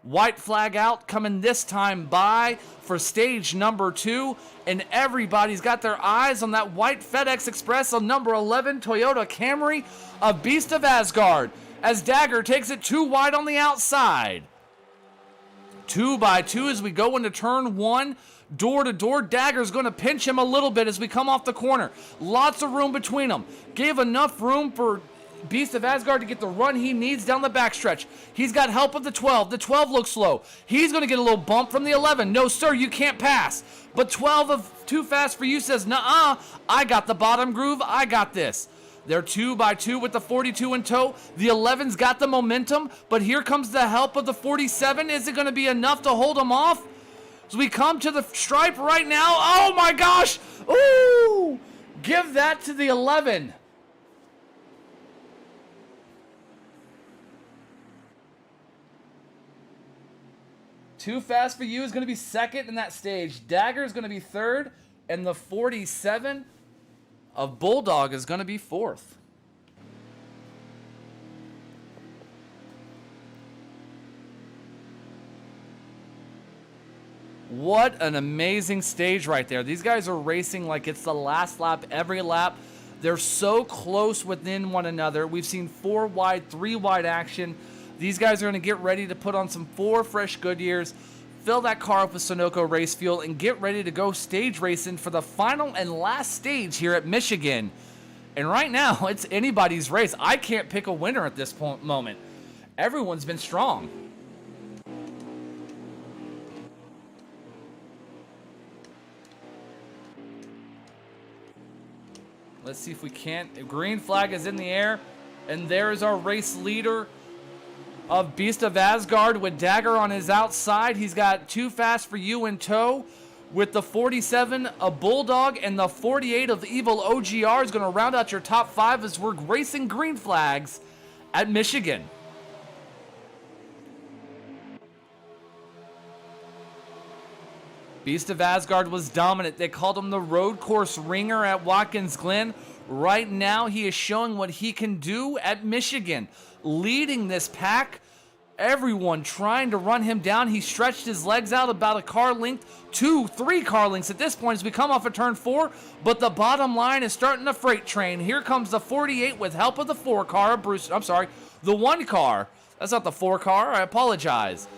White flag out, coming this time by for stage number 2. And everybody's got their eyes on that white FedEx Express on number 11 Toyota Camry of Beast of Asgard, as Dagger takes it too wide on the outside. 2 by 2 as we go into turn 1. Door to door, Dagger's going to pinch him a little bit as we come off the corner. Lots of room between them. Gave enough room for Beast of Asgard to get the run he needs down the backstretch. He's got help of the 12. The 12 looks slow. He's going to get a little bump from the 11. No, sir, you can't pass. But 12 of Too Fast For You says, nuh-uh, I got the bottom groove. I got this. They're 2 by 2 with the 42 in tow. The 11's got the momentum, but here comes the help of the 47. Is it going to be enough to hold him off? As we come to the stripe right now. Oh my gosh! Ooh! Give that to the 11. Too Fast For You is going to be second in that stage. Dagger is going to be third. And the 47 of Bulldog is going to be fourth. What an amazing stage right there. These guys are racing like it's the last lap, every lap. They're so close within one another. We've seen 4 wide, 3 wide action. These guys are going to get ready to put on some 4 fresh Goodyears, fill that car up with Sunoco race fuel, and get ready to go stage racing for the final and last stage here at Michigan. And right now, it's anybody's race. I can't pick a winner at this moment. Everyone's been strong. Let's see if we can't. Green flag is in the air. And there's our race leader of Beast of Asgard with Dagger on his outside. He's got Too Fast For You in tow with the 47 of Bulldog, and the 48 of Evil OGR is going to round out your top 5 as we're racing green flags at Michigan. Beast of Asgard was dominant. They called him the road course ringer at Watkins Glen. Right now, he is showing what he can do at Michigan, leading this pack. Everyone trying to run him down. He stretched his legs out about a car length, 2, 3 car lengths at this point as we come off of turn 4. But the bottom line is starting the freight train. Here comes the 48 with help of the 4 car. The 1 car. That's not the 4 car. I apologize.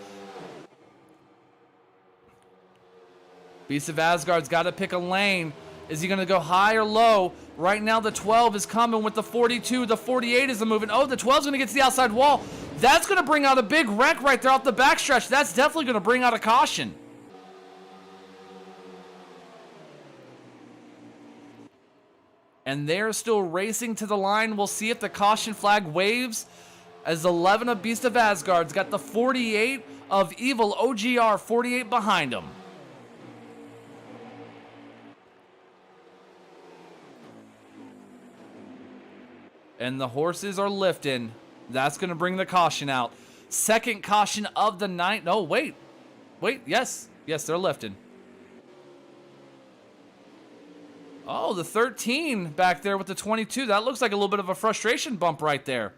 Beast of Asgard's got to pick a lane. Is he going to go high or low? Right now, the 12 is coming with the 42. The 48 is moving. Oh, the 12's going to get to the outside wall. That's going to bring out a big wreck right there off the backstretch. That's definitely going to bring out a caution. And they're still racing to the line. We'll see if the caution flag waves as 11 of Beast of Asgard's got the 48 of Evil OGR, 48 behind him. And the horses are lifting. That's going to bring the caution out. Second caution of the night. No, wait. Yes, they're lifting. Oh, the 13 back there with the 22. That looks like a little bit of a frustration bump right there.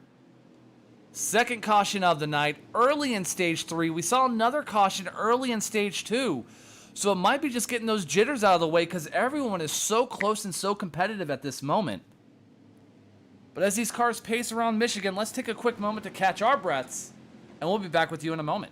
Second caution of the night. Early in stage 3. We saw another caution early in stage 2. So it might be just getting those jitters out of the way because everyone is so close and so competitive at this moment. But as these cars pace around Michigan, let's take a quick moment to catch our breaths, and we'll be back with you in a moment.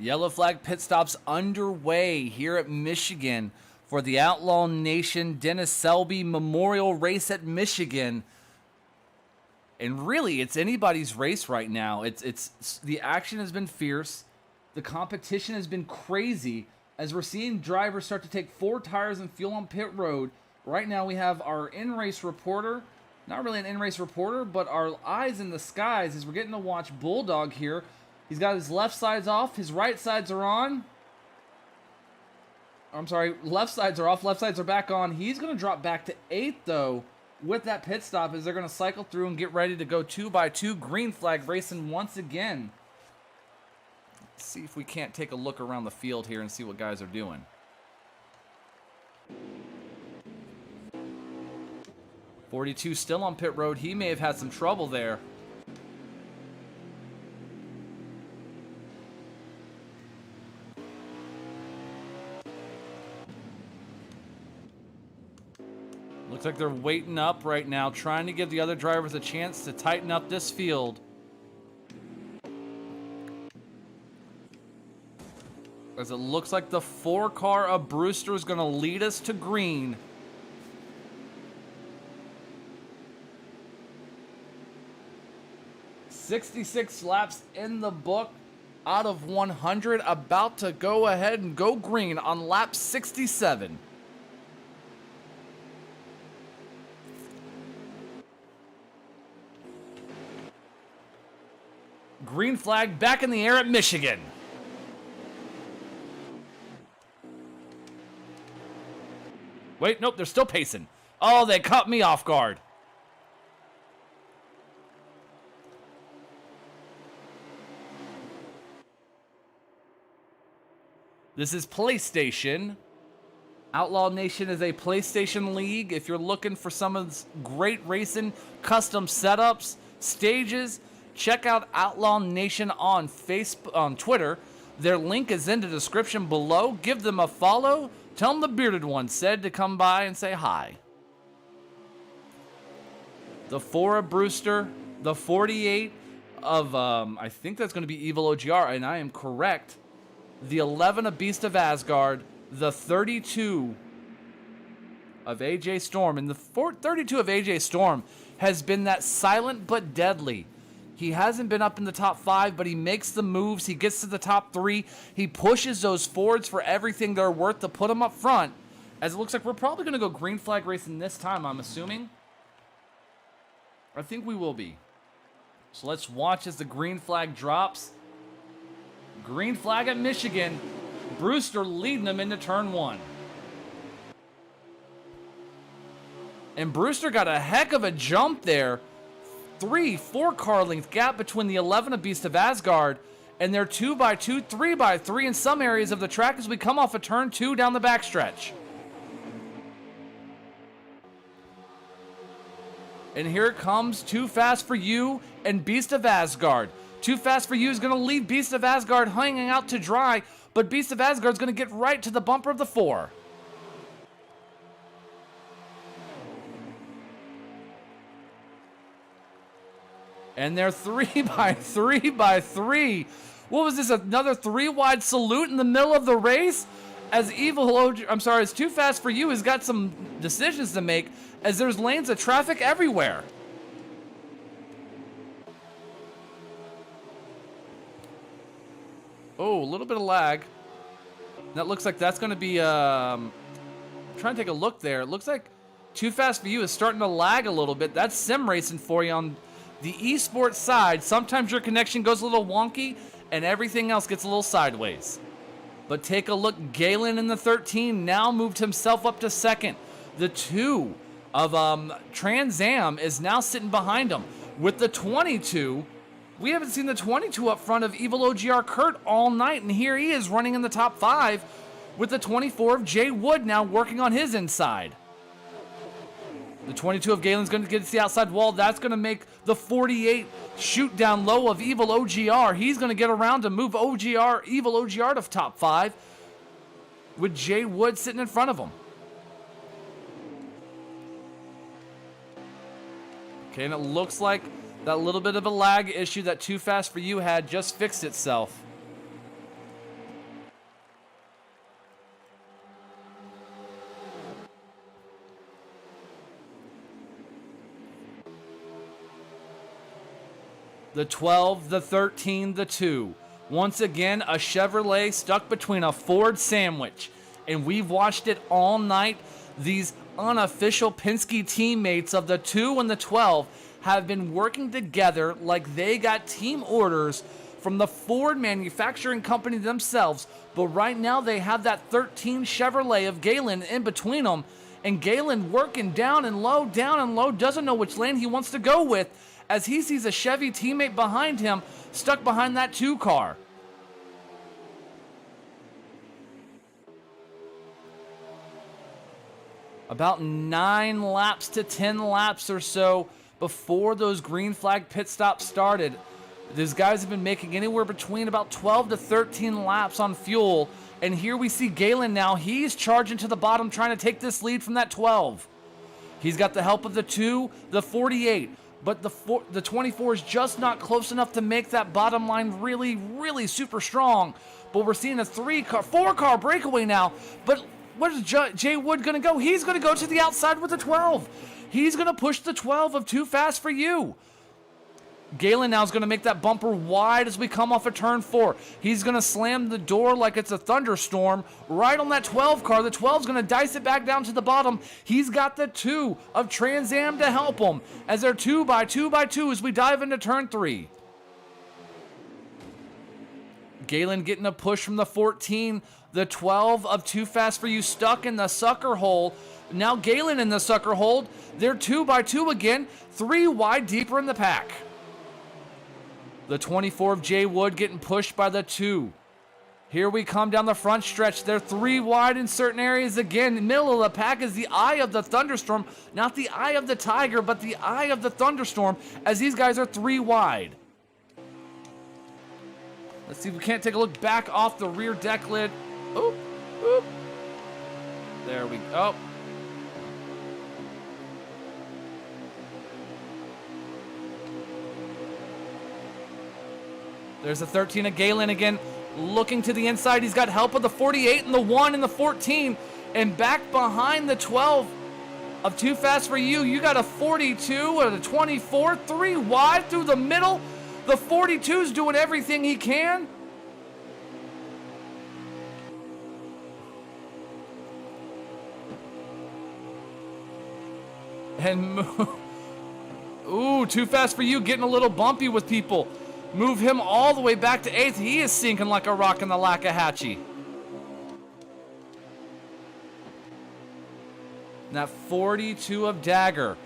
Yellow flag pit stops underway here at Michigan for the Outlaw Nation Dennis Selby Memorial Race at Michigan. And really, it's anybody's race right now. It's the action has been fierce. The competition has been crazy as we're seeing drivers start to take 4 tires and fuel on pit road. Right now we have our in-race reporter, not really an in-race reporter, but our eyes in the skies as we're getting to watch Bulldog here. He's got his left sides off, his right sides are on. I'm sorry, left sides are off, left sides are back on. He's going to drop back to 8th though with that pit stop as they're going to cycle through and get ready to go 2x2 green flag racing once again. Let's see if we can't take a look around the field here and see what guys are doing. .42 still on pit road. He may have had some trouble there. Looks like they're waiting up right now, trying to give the other drivers a chance to tighten up this field. As it looks like the 4 car of Brewster is going to lead us to green. .66 laps in the book out of 100, about to go ahead and go green on lap 67. Green flag back in the air at Michigan. Wait, nope, they're still pacing. Oh, they caught me off guard. This is PlayStation. Outlaw Nation is a PlayStation league. If you're looking for some of this great racing, custom setups, stages, check out Outlaw Nation on Facebook, on Twitter. Their link is in the description below. Give them a follow. Tell them the bearded one said to come by and say hi. The 4 of Brewster, the 48 of, I think that's going to be Evil OGR, and I am correct. The 11 of Beast of Asgard, the 32 of AJ Storm, and the 32 of AJ Storm has been that silent but deadly. He hasn't been up in the top 5, but he makes the moves. He gets to the top 3. He pushes those Fords for everything they're worth to put them up front. As it looks like we're probably going to go green flag racing this time, I'm assuming. I think we will be. So let's watch as the green flag drops. Green flag at Michigan. Brewster leading them into turn 1. And Brewster got a heck of a jump there. 3-4 car length gap between the 11 of Beast of Asgard and their 2x2, 3x3 in some areas of the track as we come off of turn 2 down the backstretch. And here comes Too Fast for You and Beast of Asgard. Too Fast for You is going to leave Beast of Asgard hanging out to dry, but Beast of Asgard is going to get right to the bumper of the 4. And they're 3x3x3. What was this, another 3-wide salute in the middle of the race? As as Too Fast for You has got some decisions to make as there's lanes of traffic everywhere. Oh, a little bit of lag. That looks like that's going to be, trying to take a look there. It looks like Too Fast for You is starting to lag a little bit. That's sim racing for you on the esports side. Sometimes your connection goes a little wonky and everything else gets a little sideways. But take a look. Galen in the 13 now moved himself up to 2nd. The 2 of Trans Am is now sitting behind him. With the 22, we haven't seen the 22 up front of Evil OGR Kurt all night, and here he is running in the top 5 with the 24 of Jay Wood now working on his inside. The 22 of Galen's going to get to the outside wall. That's going to make the 48 shoot down low of Evil OGR. He's going to get around to move Evil OGR to top 5 with Jay Wood sitting in front of him. Okay, and it looks like that little bit of a lag issue that Too Fast for You had just fixed itself. the 12, the 13, the 2. Once again, a Chevrolet stuck between a Ford sandwich. And we've watched it all night. These unofficial Penske teammates of the 2 and the 12 have been working together like they got team orders from the Ford manufacturing company themselves. But right now they have that 13 Chevrolet of Galen in between them. And Galen working down and low, doesn't know which lane he wants to go with as he sees a Chevy teammate behind him stuck behind that 2 car. About 9 laps to 10 laps or so before those green flag pit stops started. These guys have been making anywhere between about 12 to 13 laps on fuel. And here we see Galen now. He's charging to the bottom, trying to take this lead from that 12. He's got the help of the 2, the 48. But the 24 is just not close enough to make that bottom line really, really super strong. But we're seeing a 4-car breakaway now. But what is Jay Wood going to go? He's going to go to the outside with the 12. He's going to push the 12 of Too Fast For You. Galen now is going to make that bumper wide as we come off of turn 4. He's going to slam the door like it's a thunderstorm right on that 12 car. The 12 is going to dice it back down to the bottom. He's got the 2 of Trans Am to help him as they're 2 by 2 by 2 as we dive into turn 3. Galen getting a push from the 14. The 12 of Too Fast For You stuck in the sucker hole. Now Galen in the sucker hole. They're 2 by 2 again. 3 wide deeper in the pack. The 24 of Jay Wood getting pushed by the 2. Here we come down the front stretch. They're 3 wide in certain areas again. Middle of the pack is the eye of the thunderstorm. Not the eye of the tiger, but the eye of the thunderstorm as these guys are 3 wide. Let's see if we can't take a look back off the rear deck lid. Oop, oop. There we go. There's the 13 of Galen again, looking to the inside. He's got help of the 48 and the 1 and the 14. And back behind the 12 of Too Fast For You, you got a 42 and a 24, 3 wide through the middle. The 42's doing everything he can. And, ooh, Too Fast For You getting a little bumpy with people. Move him all the way back to 8th. He is sinking like a rock in the Lackahatchee. And that 42 of Dagger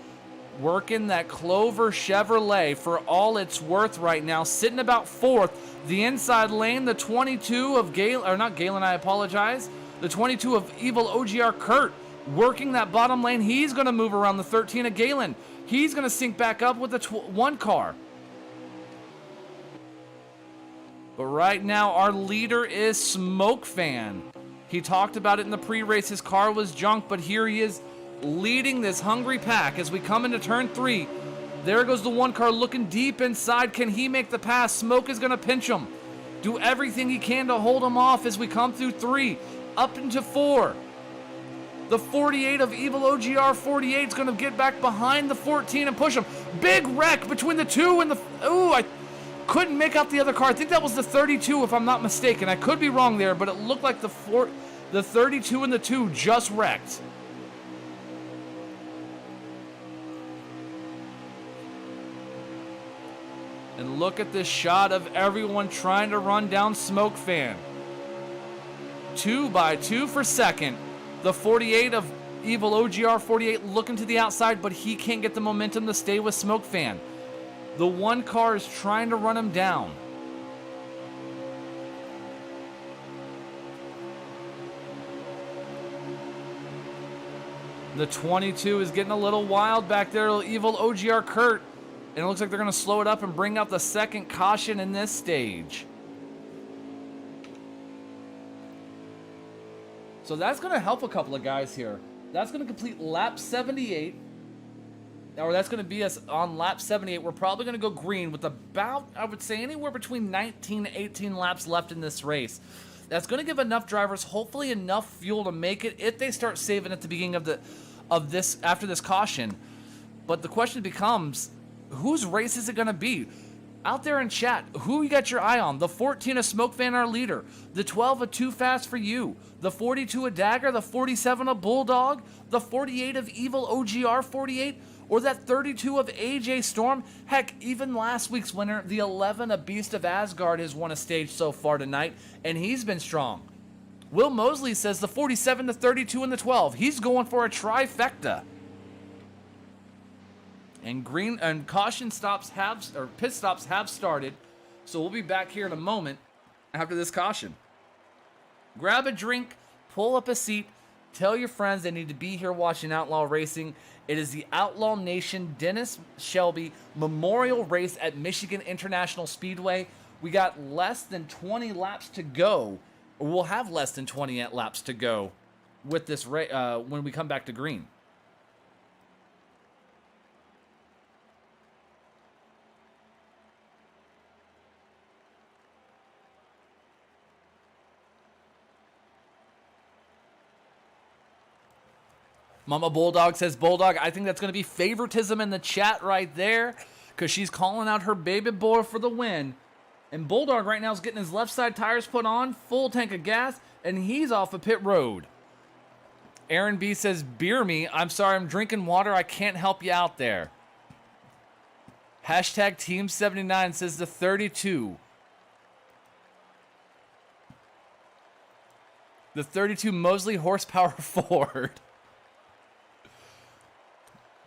working that Clover Chevrolet for all it's worth right now. Sitting about 4th. The inside lane, the 22 of Galen, or not Galen, I apologize. The 22 of Evil OGR Kurt working that bottom lane. He's going to move around the 13 of Galen. He's going to sink back up with the 1 car. But right now, our leader is Smoke Fan. He talked about it in the pre-race. His car was junk, but here he is leading this hungry pack as we come into turn 3. There goes the 1 car looking deep inside. Can he make the pass? Smoke is going to pinch him. Do everything he can to hold him off as we come through 3, up into 4. The 48 of Evil OGR 48 is going to get back behind the 14 and push him. Big wreck between the 2 and the... Ooh, I couldn't make out the other car. I think that was the 32 if I'm not mistaken. I could be wrong there, but it looked like the 32 and the 2 just wrecked. And look at this shot of everyone trying to run down Smoke Fan. 2 by 2 for second. The 48 of Evil OGR 48 looking to the outside, but he can't get the momentum to stay with Smoke Fan. The 1 car is trying to run him down. The 22 is getting a little wild back there. Evil OGR Kurt. And it looks like they're going to slow it up and bring out the second caution in this stage. So that's going to help a couple of guys here. That's going to complete lap 78. Or that's going to be us on lap 78. We're probably going to go green with about, I would say, anywhere between 19 to 18 laps left in this race. That's going to give enough drivers, hopefully enough fuel to make it if they start saving at the beginning of this after this caution. But the question becomes, whose race is it going to be? Out there in chat, who you got your eye on? The 14 of Smoke Fan, our leader. The 12 of Too Fast for You. The 42 of Dagger. The 47 of Bulldog. The 48 of Evil OGR 48. Or that 32 of AJ Storm. Heck, even last week's winner, the 11 of Beast of Asgard, has won a stage so far tonight, and he's been strong. Will Mosley says the 47, the 32, and the 12. He's going for a trifecta. And caution stops pit stops have started, so we'll be back here in a moment after this caution. Grab a drink, pull up a seat, tell your friends they need to be here watching Outlaw Racing. It is the Outlaw Nation Dennis Selby Memorial Race at Michigan International Speedway. We got less than 20 laps to go, or we'll have less than 20 laps to go with this when we come back to green. Mama Bulldog says, Bulldog, I think that's going to be favoritism in the chat right there because she's calling out her baby boy for the win. And Bulldog right now is getting his left side tires put on, full tank of gas, and he's off of pit road. Aaron B says, beer me. I'm sorry, I'm drinking water. I can't help you out there. Hashtag Team 79 says the 32. The 32 Mosley horsepower Ford.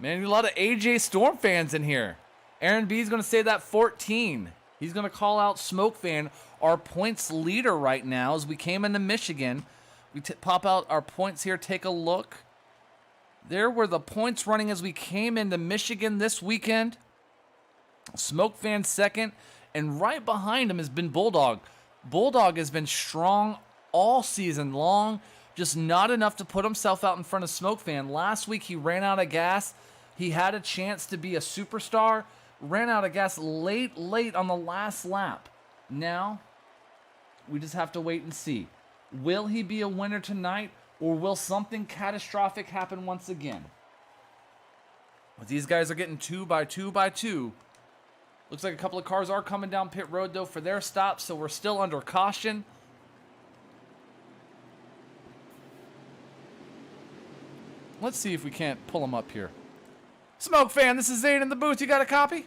Man, a lot of AJ Storm fans in here. Aaron B is going to say that 14. He's going to call out Smoke Fan, our points leader right now as we came into Michigan. We pop out our points here. Take a look. There were the points running as we came into Michigan this weekend. Smoke Fan second. And right behind him has been Bulldog. Bulldog has been strong all season long. Just not enough to put himself out in front of Smoke Fan. Last week he ran out of gas. He had a chance to be a superstar. Ran out of gas late on the last lap. Now, we just have to wait and see. Will he be a winner tonight, or will something catastrophic happen once again? But these guys are getting 2 by 2 by 2. Looks like a couple of cars are coming down pit road, though, for their stops, so we're still under caution. Let's see if we can't pull them up here. Smoke Fan, this is Zane in the booth. You got a copy?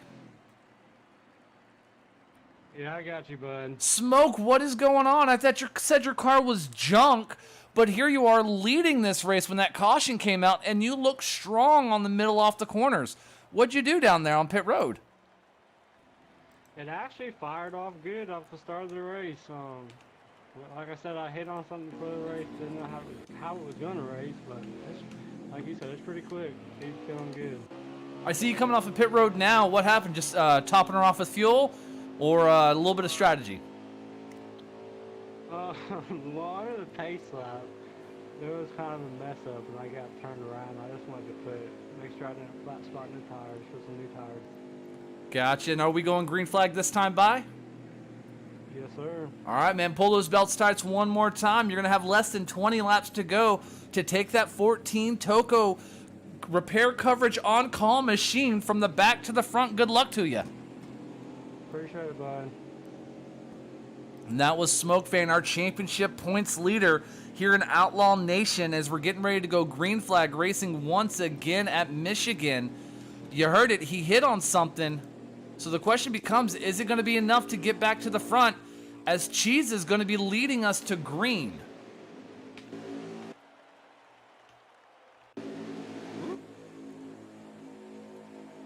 Yeah, I got you, bud. Smoke, what is going on? I thought you said your car was junk, but here you are leading this race when that caution came out, and you look strong on the middle off the corners. What'd you do down there on pit road? It actually fired off good off the start of the race. Like I said, I hit on something before the race. Didn't know how it was going to race, but like you said, it's pretty quick. He's feeling good. I see you coming off of pit road now. What happened? Just topping her off with fuel, or a little bit of strategy? Well, under the pace lap, there was kind of a mess up, and I got turned around. I just wanted to make sure I didn't flat spot new tires for some new tires. Gotcha. And are we going green flag this time by? Yes, sir. All right, man. Pull those belts tights one more time. You're going to have less than 20 laps to go to take that 14 Toco repair coverage on-call machine from the back to the front. Good luck to you. Appreciate it, bud. And that was Smoke Fan, our championship points leader here in Outlaw Nation, as we're getting ready to go green flag racing once again at Michigan. You heard it. He hit on something. So the question becomes, is it going to be enough to get back to the front, as Cheese is going to be leading us to green?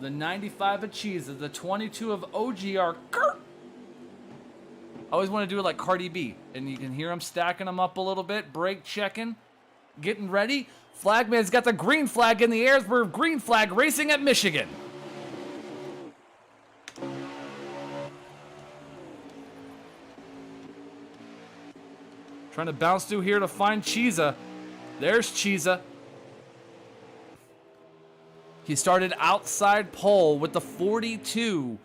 The 95 of Cheese, the 22 of OGR. I always want to do it like Cardi B, and you can hear him stacking them up a little bit, brake checking, getting ready. Flagman's got the green flag in the air. We're green flag racing at Michigan. Trying to bounce through here to find Cheesa. There's Cheesa. He started outside pole with the 42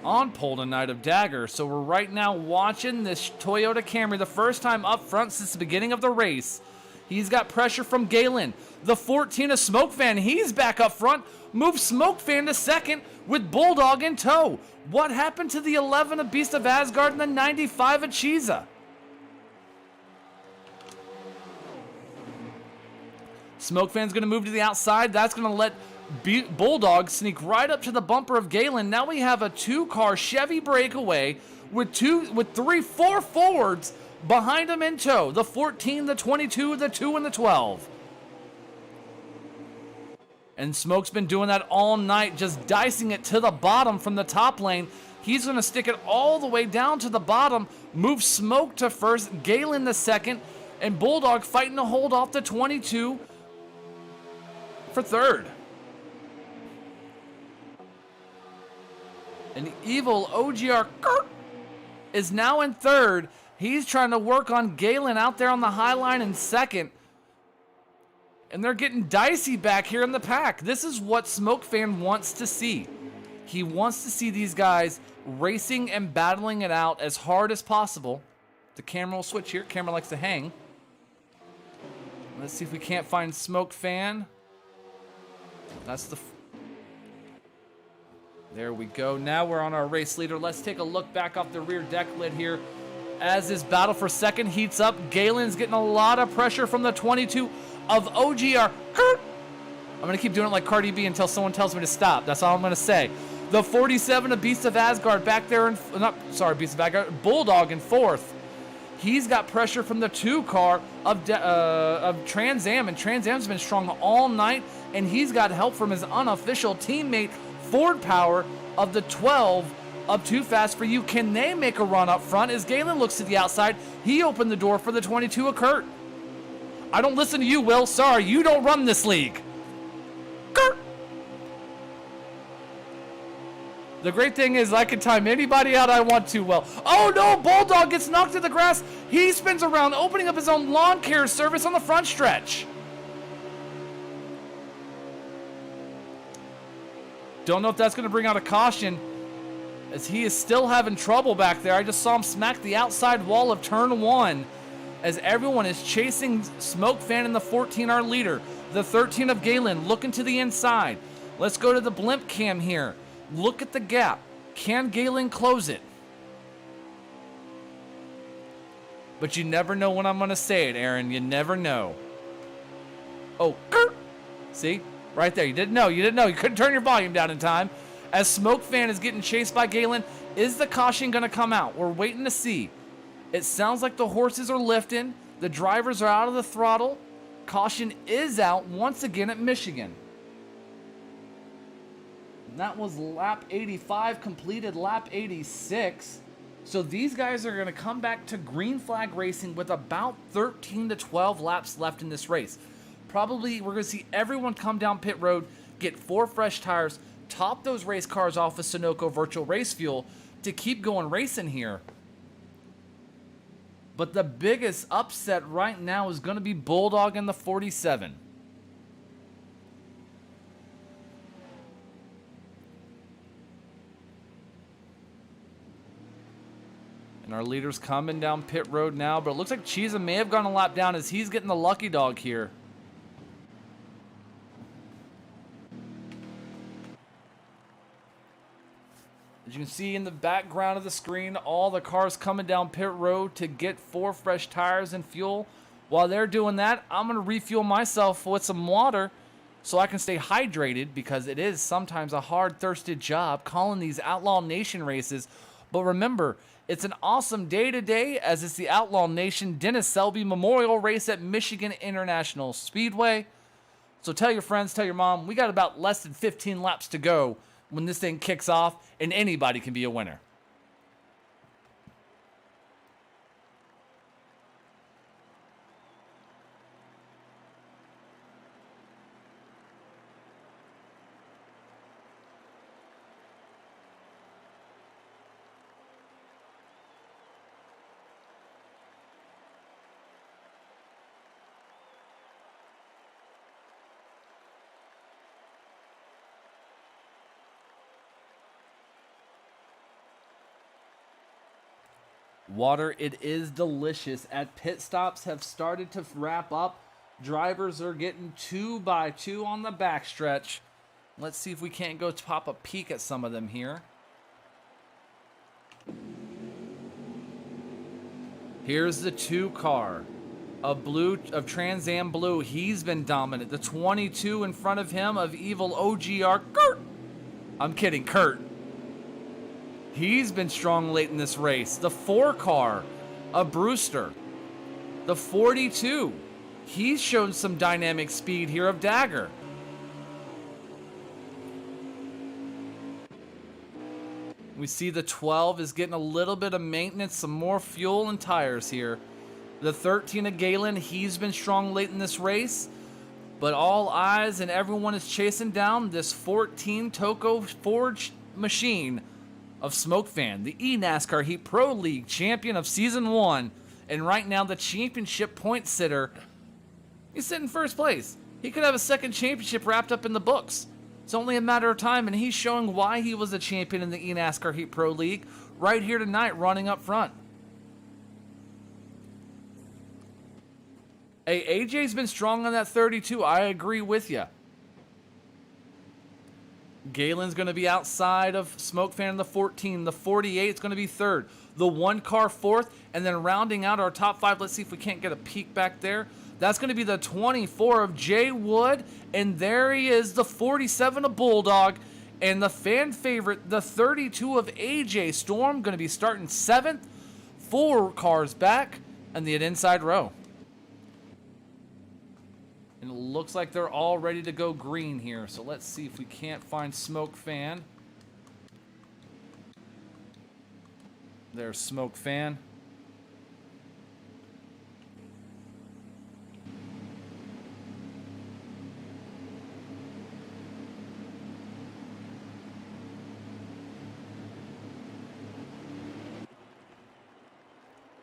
on pole tonight of Dagger. So we're right now watching this Toyota Camry, the first time up front since the beginning of the race. He's got pressure from Galen. The 14 of Smoke Fan, he's back up front. Moves Smoke Fan to second. with Bulldog in tow. What happened to the 11 of Beast of Asgard and the 95 of Chiza? Smoke Fan's going to move to the outside. That's going to let Bulldog sneak right up to the bumper of Galen. Now we have a 2-car Chevy breakaway with 4 forwards behind him in tow. The 14, the 22, the 2, and the 12. And Smoke's been doing that all night, just dicing it to the bottom from the top lane. He's going to stick it all the way down to the bottom, move Smoke to first, Galen the second, and Bulldog fighting to hold off the 22 for third. And evil OGR Kurt is now in third. He's trying to work on Galen out there on the high line in second. And they're getting dicey back here in the pack. This is what Smoke Fan wants to see. He wants to see these guys racing and battling it out as hard as possible. The camera will switch here. Camera likes to hang. Let's see if we can't find Smoke Fan. That's the... There we go. Now we're on our race leader. Let's take a look back off the rear deck lid here. As this battle for second heats up, Galen's getting a lot of pressure from the 22 of OGR. I'm going to keep doing it like Cardi B until someone tells me to stop. That's all I'm going to say. The 47 of Beast of Asgard back there in... Beast of Asgard. Bulldog in fourth. He's got pressure from the 2-car of Trans Am, and Trans Am's been strong all night, and he's got help from his unofficial teammate, Ford Power, of the 12 of Too Fast For You. Can they make a run up front? As Galen looks to the outside, he opened the door for the 22 of Kurt. I don't listen to you, Will. Sorry, you don't run this league. Kurt! The great thing is I can time anybody out I want to, Will. Oh no, Bulldog gets knocked to the grass. He spins around, opening up his own lawn care service on the front stretch. Don't know if that's going to bring out a caution, as he is still having trouble back there. I just saw him smack the outside wall of turn 1 as everyone is chasing Smoke Fan in the 14, our leader. The 13 of Galen looking to the inside. Let's go to the blimp cam here. Look at the gap. Can Galen close it? But you never know when I'm going to say it, Aaron. You never know. Oh, see? Right there. You didn't know. You didn't know. You couldn't turn your volume down in time. As Smoke Fan is getting chased by Galen, is the caution going to come out? We're waiting to see. It sounds like the horses are lifting. The drivers are out of the throttle. Caution is out once again at Michigan. And that was lap 85, completed lap 86. So these guys are going to come back to green flag racing with about 13 to 12 laps left in this race. Probably we're going to see everyone come down pit road, get 4 fresh tires, top those race cars off of Sunoco Virtual Race Fuel to keep going racing here. But the biggest upset right now is going to be Bulldog in the 47. And our leader's coming down pit road now, but it looks like Chiza may have gone a lap down as he's getting the lucky dog here. As you can see in the background of the screen, all the cars coming down pit road to get 4 fresh tires and fuel. While they're doing that, I'm going to refuel myself with some water so I can stay hydrated, because it is sometimes a hard-thirsted job calling these Outlaw Nation races. But remember, it's an awesome day today, as it's the Outlaw Nation Dennis Selby Memorial Race at Michigan International Speedway. So tell your friends, tell your mom, we got about less than 15 laps to go when this thing kicks off, and anybody can be a winner. Water, it is delicious. At pit stops have started to wrap up. Drivers are getting 2 by 2 on the backstretch. Let's see if we can't go pop a peek at some of them here. Here's the 2 car of Trans Am Blue. He's been dominant. The 22 in front of him of Evil OGR. Kurt! I'm kidding, Kurt. He's been strong late in this race. The 4 car of Brewster. The 42. He's shown some dynamic speed here of Dagger. We see the 12 is getting a little bit of maintenance, some more fuel and tires here. The 13 of Galen, he's been strong late in this race. But all eyes and everyone is chasing down this 14 Toco Forge machine of Smoke Fan, the eNASCAR Heat Pro League champion of Season 1. And right now the championship point sitter, he's sitting first place. He could have a second championship wrapped up in the books. It's only a matter of time, and he's showing why he was a champion in the eNASCAR Heat Pro League right here tonight, running up front. Hey, AJ's been strong on that 32. I agree with you. Galen's going to be outside of Smoke Fan in the 14. The 48 is going to be third. The 1 car fourth, and then rounding out our top 5. Let's see if we can't get a peek back there. That's going to be the 24 of Jay Wood, and there he is, the 47 of Bulldog, and the fan favorite, the 32 of AJ Storm, going to be starting 7th, 4 cars back, and the inside row. And it looks like they're all ready to go green here, so let's see if we can't find Smoke Fan. There's Smoke Fan.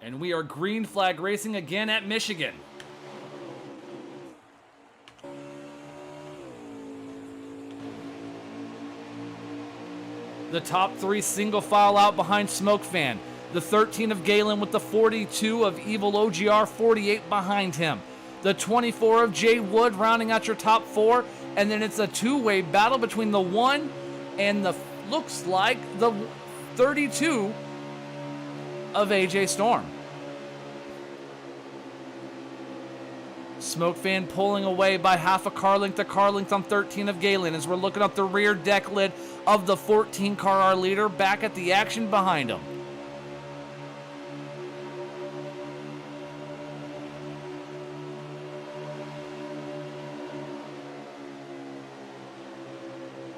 And we are green flag racing again at Michigan. The top 3 single file out behind Smoke Fan. The 13 of Galen with the 42 of Evil OGR, 48 behind him. The 24 of Jay Wood rounding out your top 4. And then it's a 2-way battle between the 1 and the, looks like, the 32 of AJ Storm. Smoke Fan pulling away by half a car length on 13 of Galen as we're looking up the rear deck lid of the 14 car, our leader, back at the action behind him.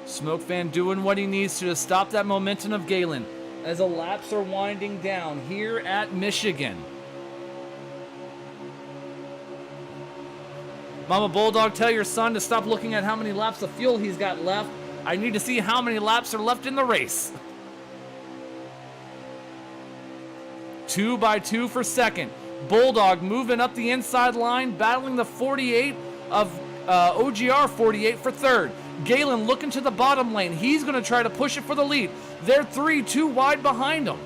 Smoke Fan doing what he needs to stop that momentum of Galen as the laps are winding down here at Michigan. Mama Bulldog, tell your son to stop looking at how many laps of fuel he's got left. I need to see how many laps are left in the race. 2 by 2 for second. Bulldog moving up the inside line, battling the 48 of OGR 48 for third. Galen looking to the bottom lane. He's going to try to push it for the lead. They're 3-2 wide behind him.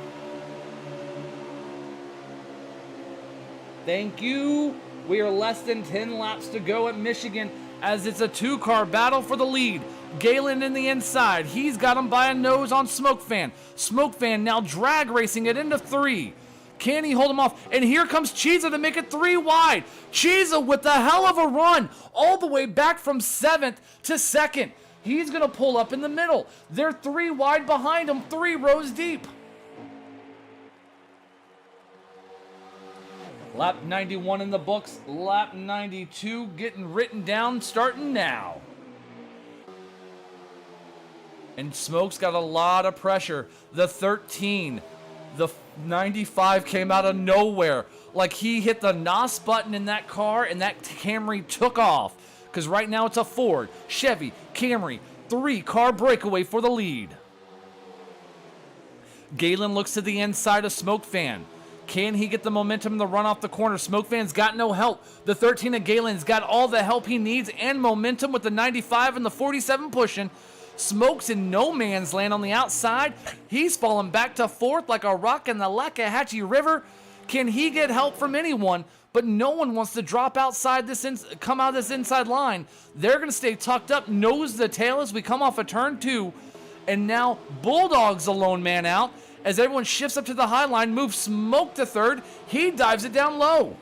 Thank you. We are less than 10 laps to go at Michigan as it's a 2-car battle for the lead. Galen in the inside. He's got him by a nose on Smoke Fan. Smoke Fan now drag racing it into 3. Can he hold him off? And here comes Chiza to make it 3 wide. Chiza with the hell of a run all the way back from 7th to 2nd. He's going to pull up in the middle. They're 3 wide behind him, 3 rows deep. Lap 91 in the books. Lap 92 getting written down starting now. And Smoke's got a lot of pressure. The 13, the 95 came out of nowhere. Like he hit the NOS button in that car and that Camry took off. Because right now it's a Ford, Chevy, Camry, 3-car breakaway for the lead. Galen looks to the inside of Smoke Fan. Can he get the momentum in the run off the corner? Smoke Fan's got no help. The 13 of Galen's got all the help he needs and momentum with the 95 and the 47 pushing. Smoke's in no man's land on the outside. He's falling back to 4th like a rock in the Lackahatchee River. Can he get help from anyone? but no one wants to drop outside this, come out of this inside line. They're going to stay tucked up, nose the tail as we come off a turn 2. And now Bulldog's the lone man out as everyone shifts up to the high line, moves Smoke to third. He dives it down low.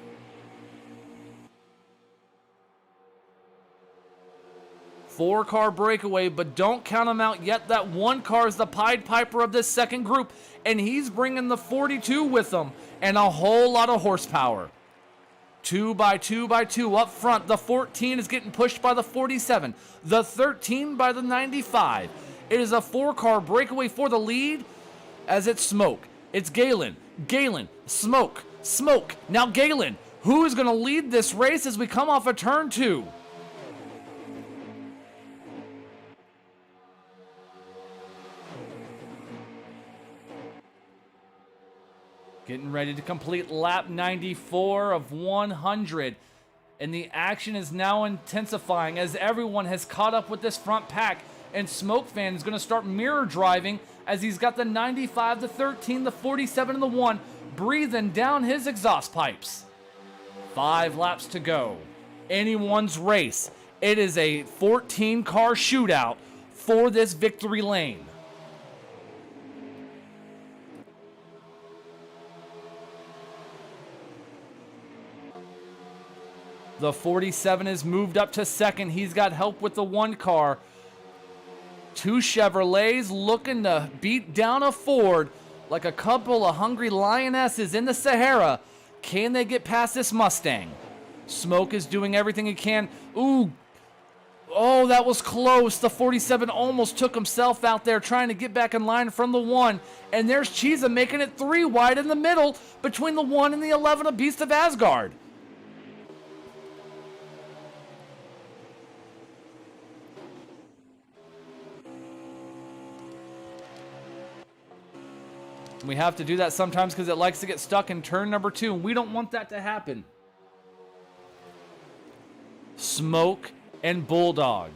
Four-car breakaway, but don't count him out yet. That one car is the Pied Piper of this second group, and he's bringing the 42 with him and a whole lot of horsepower. 2 by 2 by 2 up front. The 14 is getting pushed by the 47. The 13 by the 95. It is a four-car breakaway for the lead as it's Smoke. It's Galen. Galen. Smoke. Smoke. Now Galen. Who is going to lead this race as we come off a turn 2? Getting ready to complete lap 94 of 100. And the action is now intensifying as everyone has caught up with this front pack. And Smoke Fan is going to start mirror driving as he's got the 95, the 13, the 47, and the 1 breathing down his exhaust pipes. 5 laps to go. Anyone's race. It is a 14-car shootout for this victory lane. The 47 is moved up to second. He's got help with the 1 car. 2 Chevrolets looking to beat down a Ford like a couple of hungry lionesses in the Sahara. Can they get past this Mustang? Smoke is doing everything he can. Ooh. Oh, that was close. The 47 almost took himself out there trying to get back in line from the 1. And there's Chiza making it 3 wide in the middle between the 1 and the 11 of Beast of Asgard. We have to do that sometimes because it likes to get stuck in turn number 2, and we don't want that to happen. Smoke and Bulldog.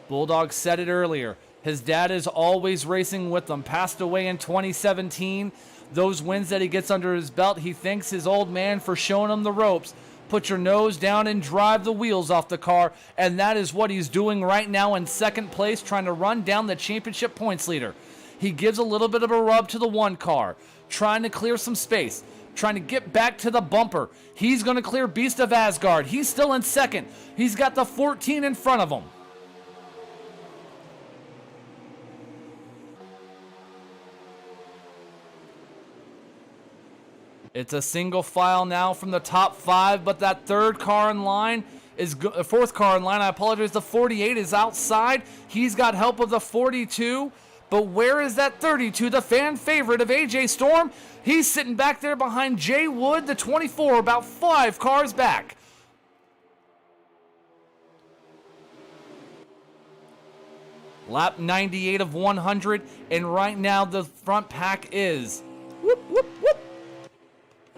Bulldog said it earlier. His dad is always racing with them. Passed away in 2017. Those wins that he gets under his belt, he thanks his old man for showing him the ropes. Put your nose down and drive the wheels off the car, and that is what he's doing right now in second place, trying to run down the championship points leader. He gives a little bit of a rub to the 1 car, trying to clear some space, trying to get back to the bumper. He's going to clear Beast of Asgard. He's still in second. He's got the 14 in front of him. It's a single file now from the top 5, but that third car in line is fourth car in line. I apologize. The 48 is outside. He's got help of the 42. But where is that 32, the fan favorite of AJ Storm? He's sitting back there behind Jay Wood, the 24, about 5 cars back. Lap 98 of 100, and right now the front pack is... Whoop, whoop, whoop.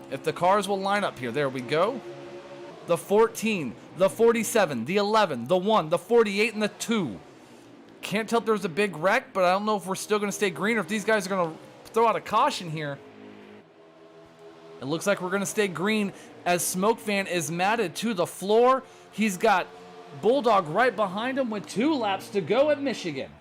If the cars will line up here, there we go. The 14, the 47, the 11, the 1, the 48, and the 2. Can't tell if there's a big wreck, but I don't know if we're still going to stay green or if these guys are going to throw out a caution here. It looks like we're going to stay green as Smoke Fan is matted to the floor. He's got Bulldog right behind him with 2 laps to go at Michigan.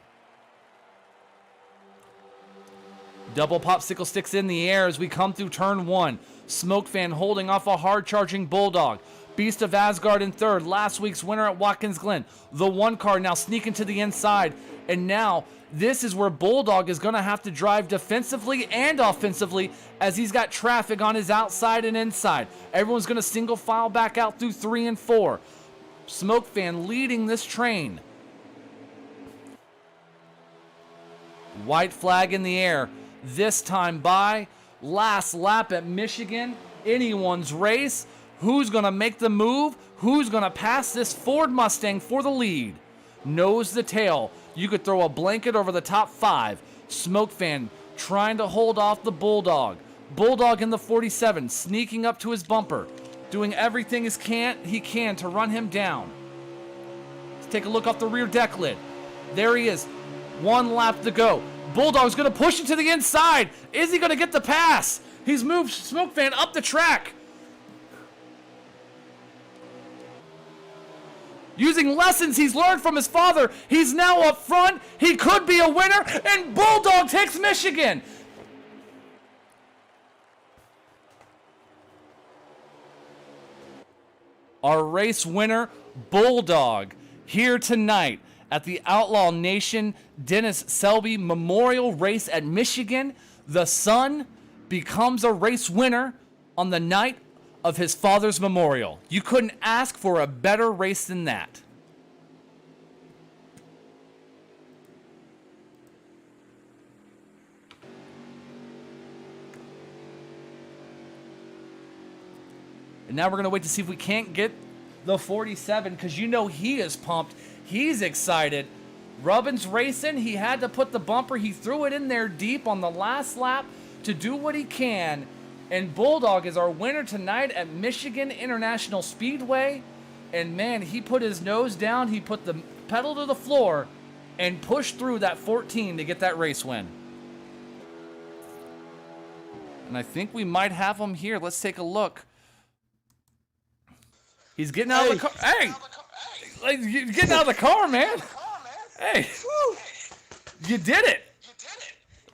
Double popsicle sticks in the air as we come through turn 1. Smoke Fan holding off a hard-charging Bulldog. Beast of Asgard in third, last week's winner at Watkins Glen. The 1 car now sneaking to the inside. And now, this is where Bulldog is going to have to drive defensively and offensively as he's got traffic on his outside and inside. Everyone's going to single file back out through 3 and 4. Smoke Fan leading this train. White flag in the air. This time by last lap at Michigan. Anyone's race. Who's going to make the move? Who's going to pass this Ford Mustang for the lead? Nose the tail. You could throw a blanket over the top 5. Smoke Fan trying to hold off the Bulldog. Bulldog in the 47 sneaking up to his bumper. Doing everything he can to run him down. Let's take a look off the rear deck lid. There he is. 1 lap to go. Bulldog's going to push it to the inside. Is he going to get the pass? He's moved Smoke Fan up the track. Using lessons he's learned from his father, he's now up front. He could be a winner, and Bulldog takes Michigan. Our race winner, Bulldog, here tonight at the Outlaw Nation Dennis Selby Memorial Race at Michigan. The son becomes a race winner on the night of his father's memorial. You couldn't ask for a better race than that. And now we're going to wait to see if we can't get the 47, because you know he is pumped. He's excited. Rubbin's racing. He had to put the bumper. He threw it in there deep on the last lap to do what he can. And Bulldog is our winner tonight at Michigan International Speedway. And man, he put his nose down. He put the pedal to the floor and pushed through that 14 to get that race win. And I think we might have him here. Let's take a look. He's getting out of the car. Hey! Like, you're getting out of the car, man. Hey! You did it!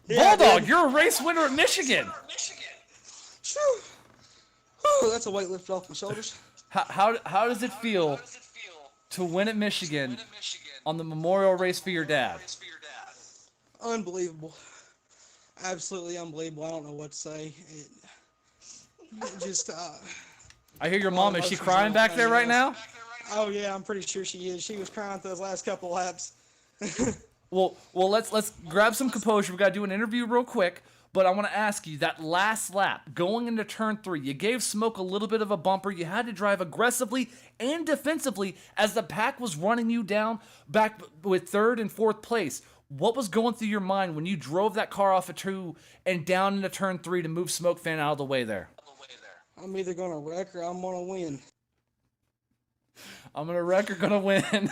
Yeah, Bulldog, you're a race winner at Michigan. Whew, that's a weight lifted off my shoulders. How does it feel to win at Michigan on the memorial race for your dad? Unbelievable. Absolutely unbelievable. I don't know what to say. It just, I hear your mom. Is she crying back there right now? oh yeah, I'm pretty sure she is. She was crying those last couple laps. Well, let's grab some composure. We got to do an interview real quick. But I want to ask you, that last lap, going into turn 3, you gave Smoke a little bit of a bumper. You had to drive aggressively and defensively as the pack was running you down back with 3rd and 4th place. What was going through your mind when you drove that car off of 2 and down into turn 3 to move Smoke Fan out of the way there? I'm either going to wreck or I'm going to win. I'm going to wreck or going to win.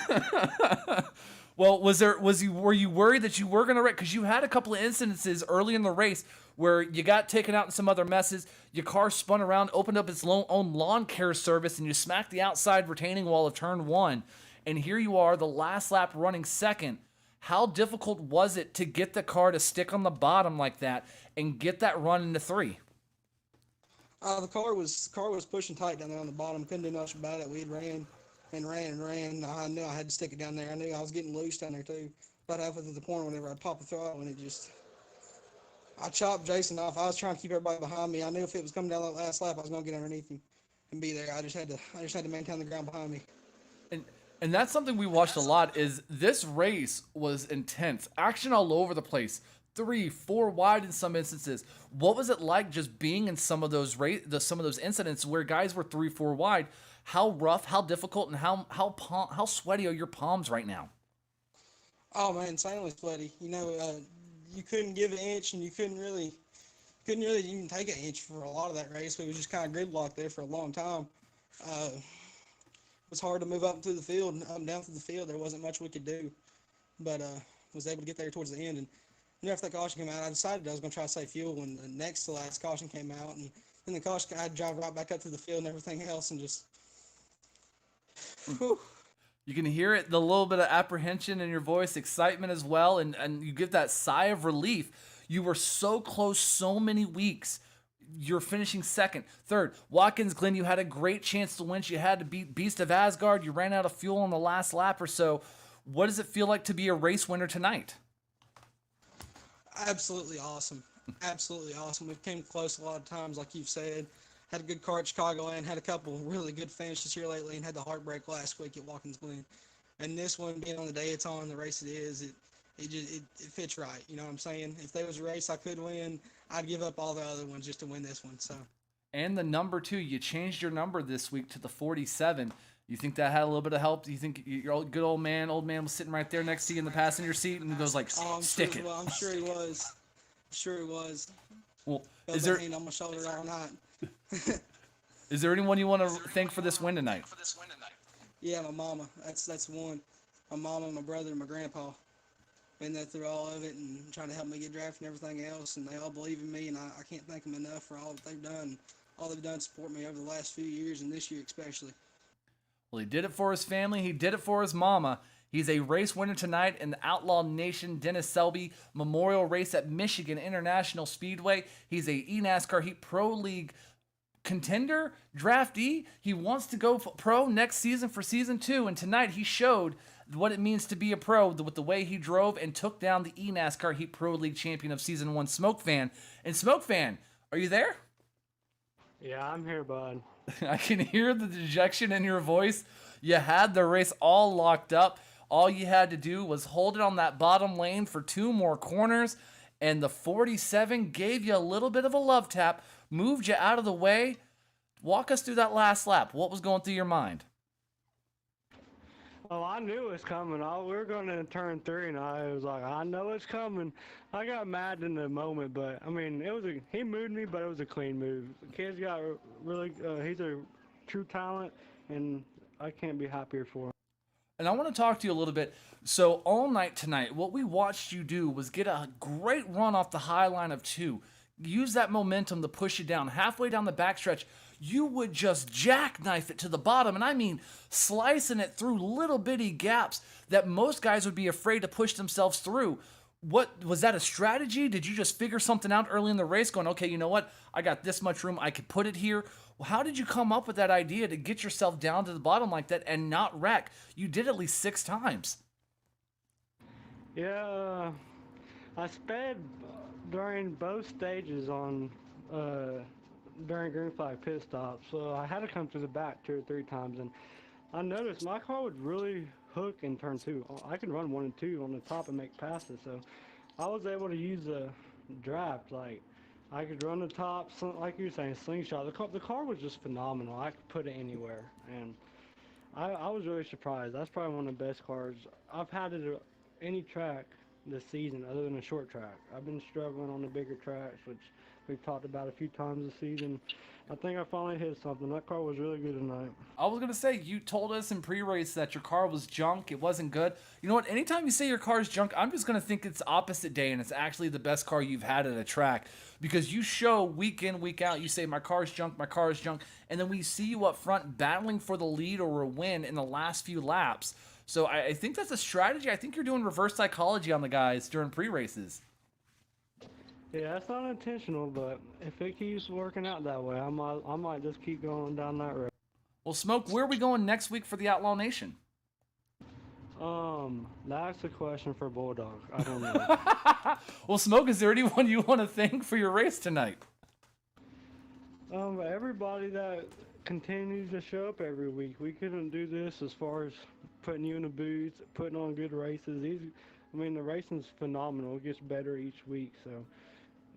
Well, were you worried that you were going to wreck? Because you had a couple of incidences early in the race where you got taken out in some other messes. Your car spun around, opened up its own lawn care service, and you smacked the outside retaining wall of turn 1. And here you are, the last lap running 2nd. How difficult was it to get the car to stick on the bottom like that and get that run into 3? The car was pushing tight down there on the bottom. Couldn't do much about it. We had ran. I knew I had to stick it down there. I knew I was getting loose down there too. About halfway through the corner, whenever I popped the throttle, and I chopped Jason off. I was trying to keep everybody behind me. I knew if it was coming down that last lap, I was going to get underneath him and be there. I just had to maintain the ground behind me. And that's something we watched a lot. Is this race was intense, action all over the place. 3, 4 wide in some instances. What was it like just being in some of those incidents where guys were 3, 4 wide? How rough, how difficult, and how sweaty are your palms right now? Oh man, insanely sweaty. You couldn't give an inch, and you couldn't really even take an inch for a lot of that race. We was just kind of gridlocked there for a long time. It was hard to move up through the field and up and down through the field. There wasn't much we could do, but was able to get there towards the end. And after that caution came out, I decided I was going to try to save fuel when the next to last caution came out, and then the caution, I had to drive right back up through the field and everything else, and just. Whew. You can hear it, the little bit of apprehension in your voice, excitement as well, and you get that sigh of relief. You were so close so many weeks. You're finishing 2nd, 3rd. Watkins Glen, you had a great chance to win. You had to beat Beast of Asgard. You ran out of fuel on the last lap or so. What does it feel like to be a race winner tonight? Absolutely awesome. Absolutely awesome. We came close a lot of times, like you've said. Had a good car at Chicagoland, had a couple really good finishes here lately, and had the heartbreak last week at Watkins Glen. And this one, being on the day it's on, the race it is, it fits right. You know what I'm saying? If there was a race I could win, I'd give up all the other ones just to win this one. So. And the number 2, you changed your number this week to the 47. You think that had a little bit of help? Do you think your good old man was sitting right there next to you in the passenger seat and goes like, stick it? Well, I'm sure he was. Well, is there hand on my shoulder all night? Is there anyone you want to thank for this win tonight? Yeah, my mama. That's one. My mama, my brother, and my grandpa. Been there through all of it and trying to help me get drafted and everything else, and they all believe in me, and I can't thank them enough for all that they've done. All they've done to support me over the last few years and this year especially. Well, he did it for his family. He did it for his mama. He's a race winner tonight in the Outlaw Nation Dennis Selby Memorial Race at Michigan International Speedway. He's a eNASCAR Heat Pro League contender, draftee. He wants to go pro next season for season 2, and tonight he showed what it means to be a pro with the way he drove and took down the eNASCAR Heat Pro League champion of season 1, Smoke Fan. And Smoke Fan, are you there? Yeah, I'm here, bud. I can hear the dejection in your voice. You had the race all locked up. All you had to do was hold it on that bottom lane for 2 more corners, and the 47 gave you a little bit of a love tap, moved you out of the way. Walk us through that last lap. What was going through your mind? Oh, I knew it was coming. We were going to turn 3, and I was like, I know it's coming. I got mad in the moment, but I mean, he moved me, but it was a clean move. The kid's got really, he's a true talent, and I can't be happier for him. And I want to talk to you a little bit. So all night tonight, what we watched you do was get a great run off the high line of 2. Use that momentum to push you down. Halfway down the backstretch, you would just jackknife it to the bottom. And I mean, slicing it through little bitty gaps that most guys would be afraid to push themselves through. What was that, a strategy? Did you just figure something out early in the race going, okay, you know what? I got this much room. I could put it here. Well, how did you come up with that idea to get yourself down to the bottom like that and not wreck? You did at least 6 times. Yeah, I sped during both stages on during green flag pit stop, so I had to come to the back 2 or 3 times, and I noticed my car would really hook in turn 2. I can run 1 and 2 on the top and make passes, so I was able to use the draft. Like, I could run the top, like you were saying, slingshot. The car was just phenomenal. I could put it anywhere, and I was really surprised. That's probably one of the best cars I've had at any track this season other than a short track. I've been struggling on the bigger tracks, which we've talked about a few times this season. I think I finally hit something. That car was really good tonight. I was going to say, you told us in pre-race that your car was junk. It wasn't good. You know what? Anytime you say your car is junk, I'm just going to think it's opposite day and it's actually the best car you've had at a track, because you show week in, week out, you say, my car's junk, my car is junk, and then we see you up front battling for the lead or a win in the last few laps. So I think that's a strategy. I think you're doing reverse psychology on the guys during pre-races. Yeah, that's not intentional, but if it keeps working out that way, I might just keep going down that road. Well, Smoke, where are we going next week for the Outlaw Nation? That's a question for Bulldog. I don't know. Well, Smoke, is there anyone you want to thank for your race tonight? Everybody that continues to show up every week. We couldn't do this as far as putting you in the booth, putting on good races. The racing's phenomenal. It gets better each week, so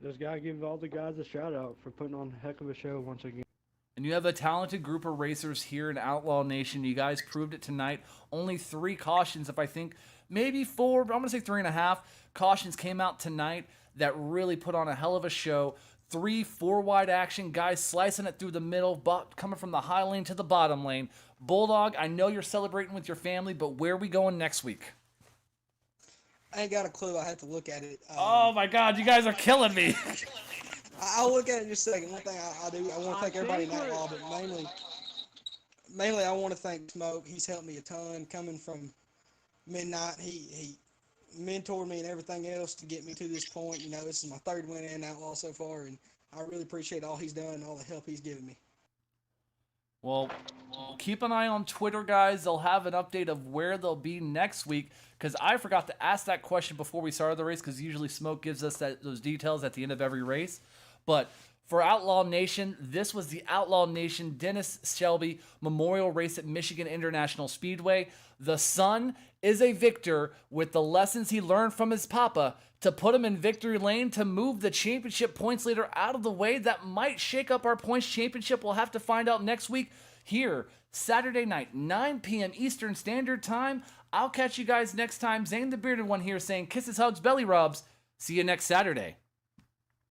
just gotta give all the guys a shout out for putting on a heck of a show once again. And you have a talented group of racers here in Outlaw Nation. You guys proved it tonight. Only 3 cautions, if I think, maybe 4, but I'm going to say 3.5 cautions came out tonight that really put on a hell of a show. 3 4-wide action, guys slicing it through the middle, coming from the high lane to the bottom lane. Bulldog, I know you're celebrating with your family, but where are we going next week? I ain't got a clue. I have to look at it. Oh my God, you guys are killing me. I'll look at it in just a second. One thing I do, I want to thank everybody in Outlaw, but mainly I want to thank Smoke. He's helped me a ton. Coming from midnight, he mentored me and everything else to get me to this point. You know, this is my 3rd win in Outlaw so far, and I really appreciate all he's done and all the help he's given me. Well, keep an eye on Twitter, guys. They'll have an update of where they'll be next week, because I forgot to ask that question before we started the race, because usually Smoke gives us those details at the end of every race. But for Outlaw Nation, this was the Outlaw Nation Dennis Selby Memorial Race at Michigan International Speedway. The son is a victor with the lessons he learned from his papa to put him in victory lane to move the championship points leader out of the way. That might shake up our points championship. We'll have to find out next week here, Saturday night, 9 p.m. Eastern Standard Time. I'll catch you guys next time. Zane the Bearded One here saying kisses, hugs, belly rubs. See you next Saturday.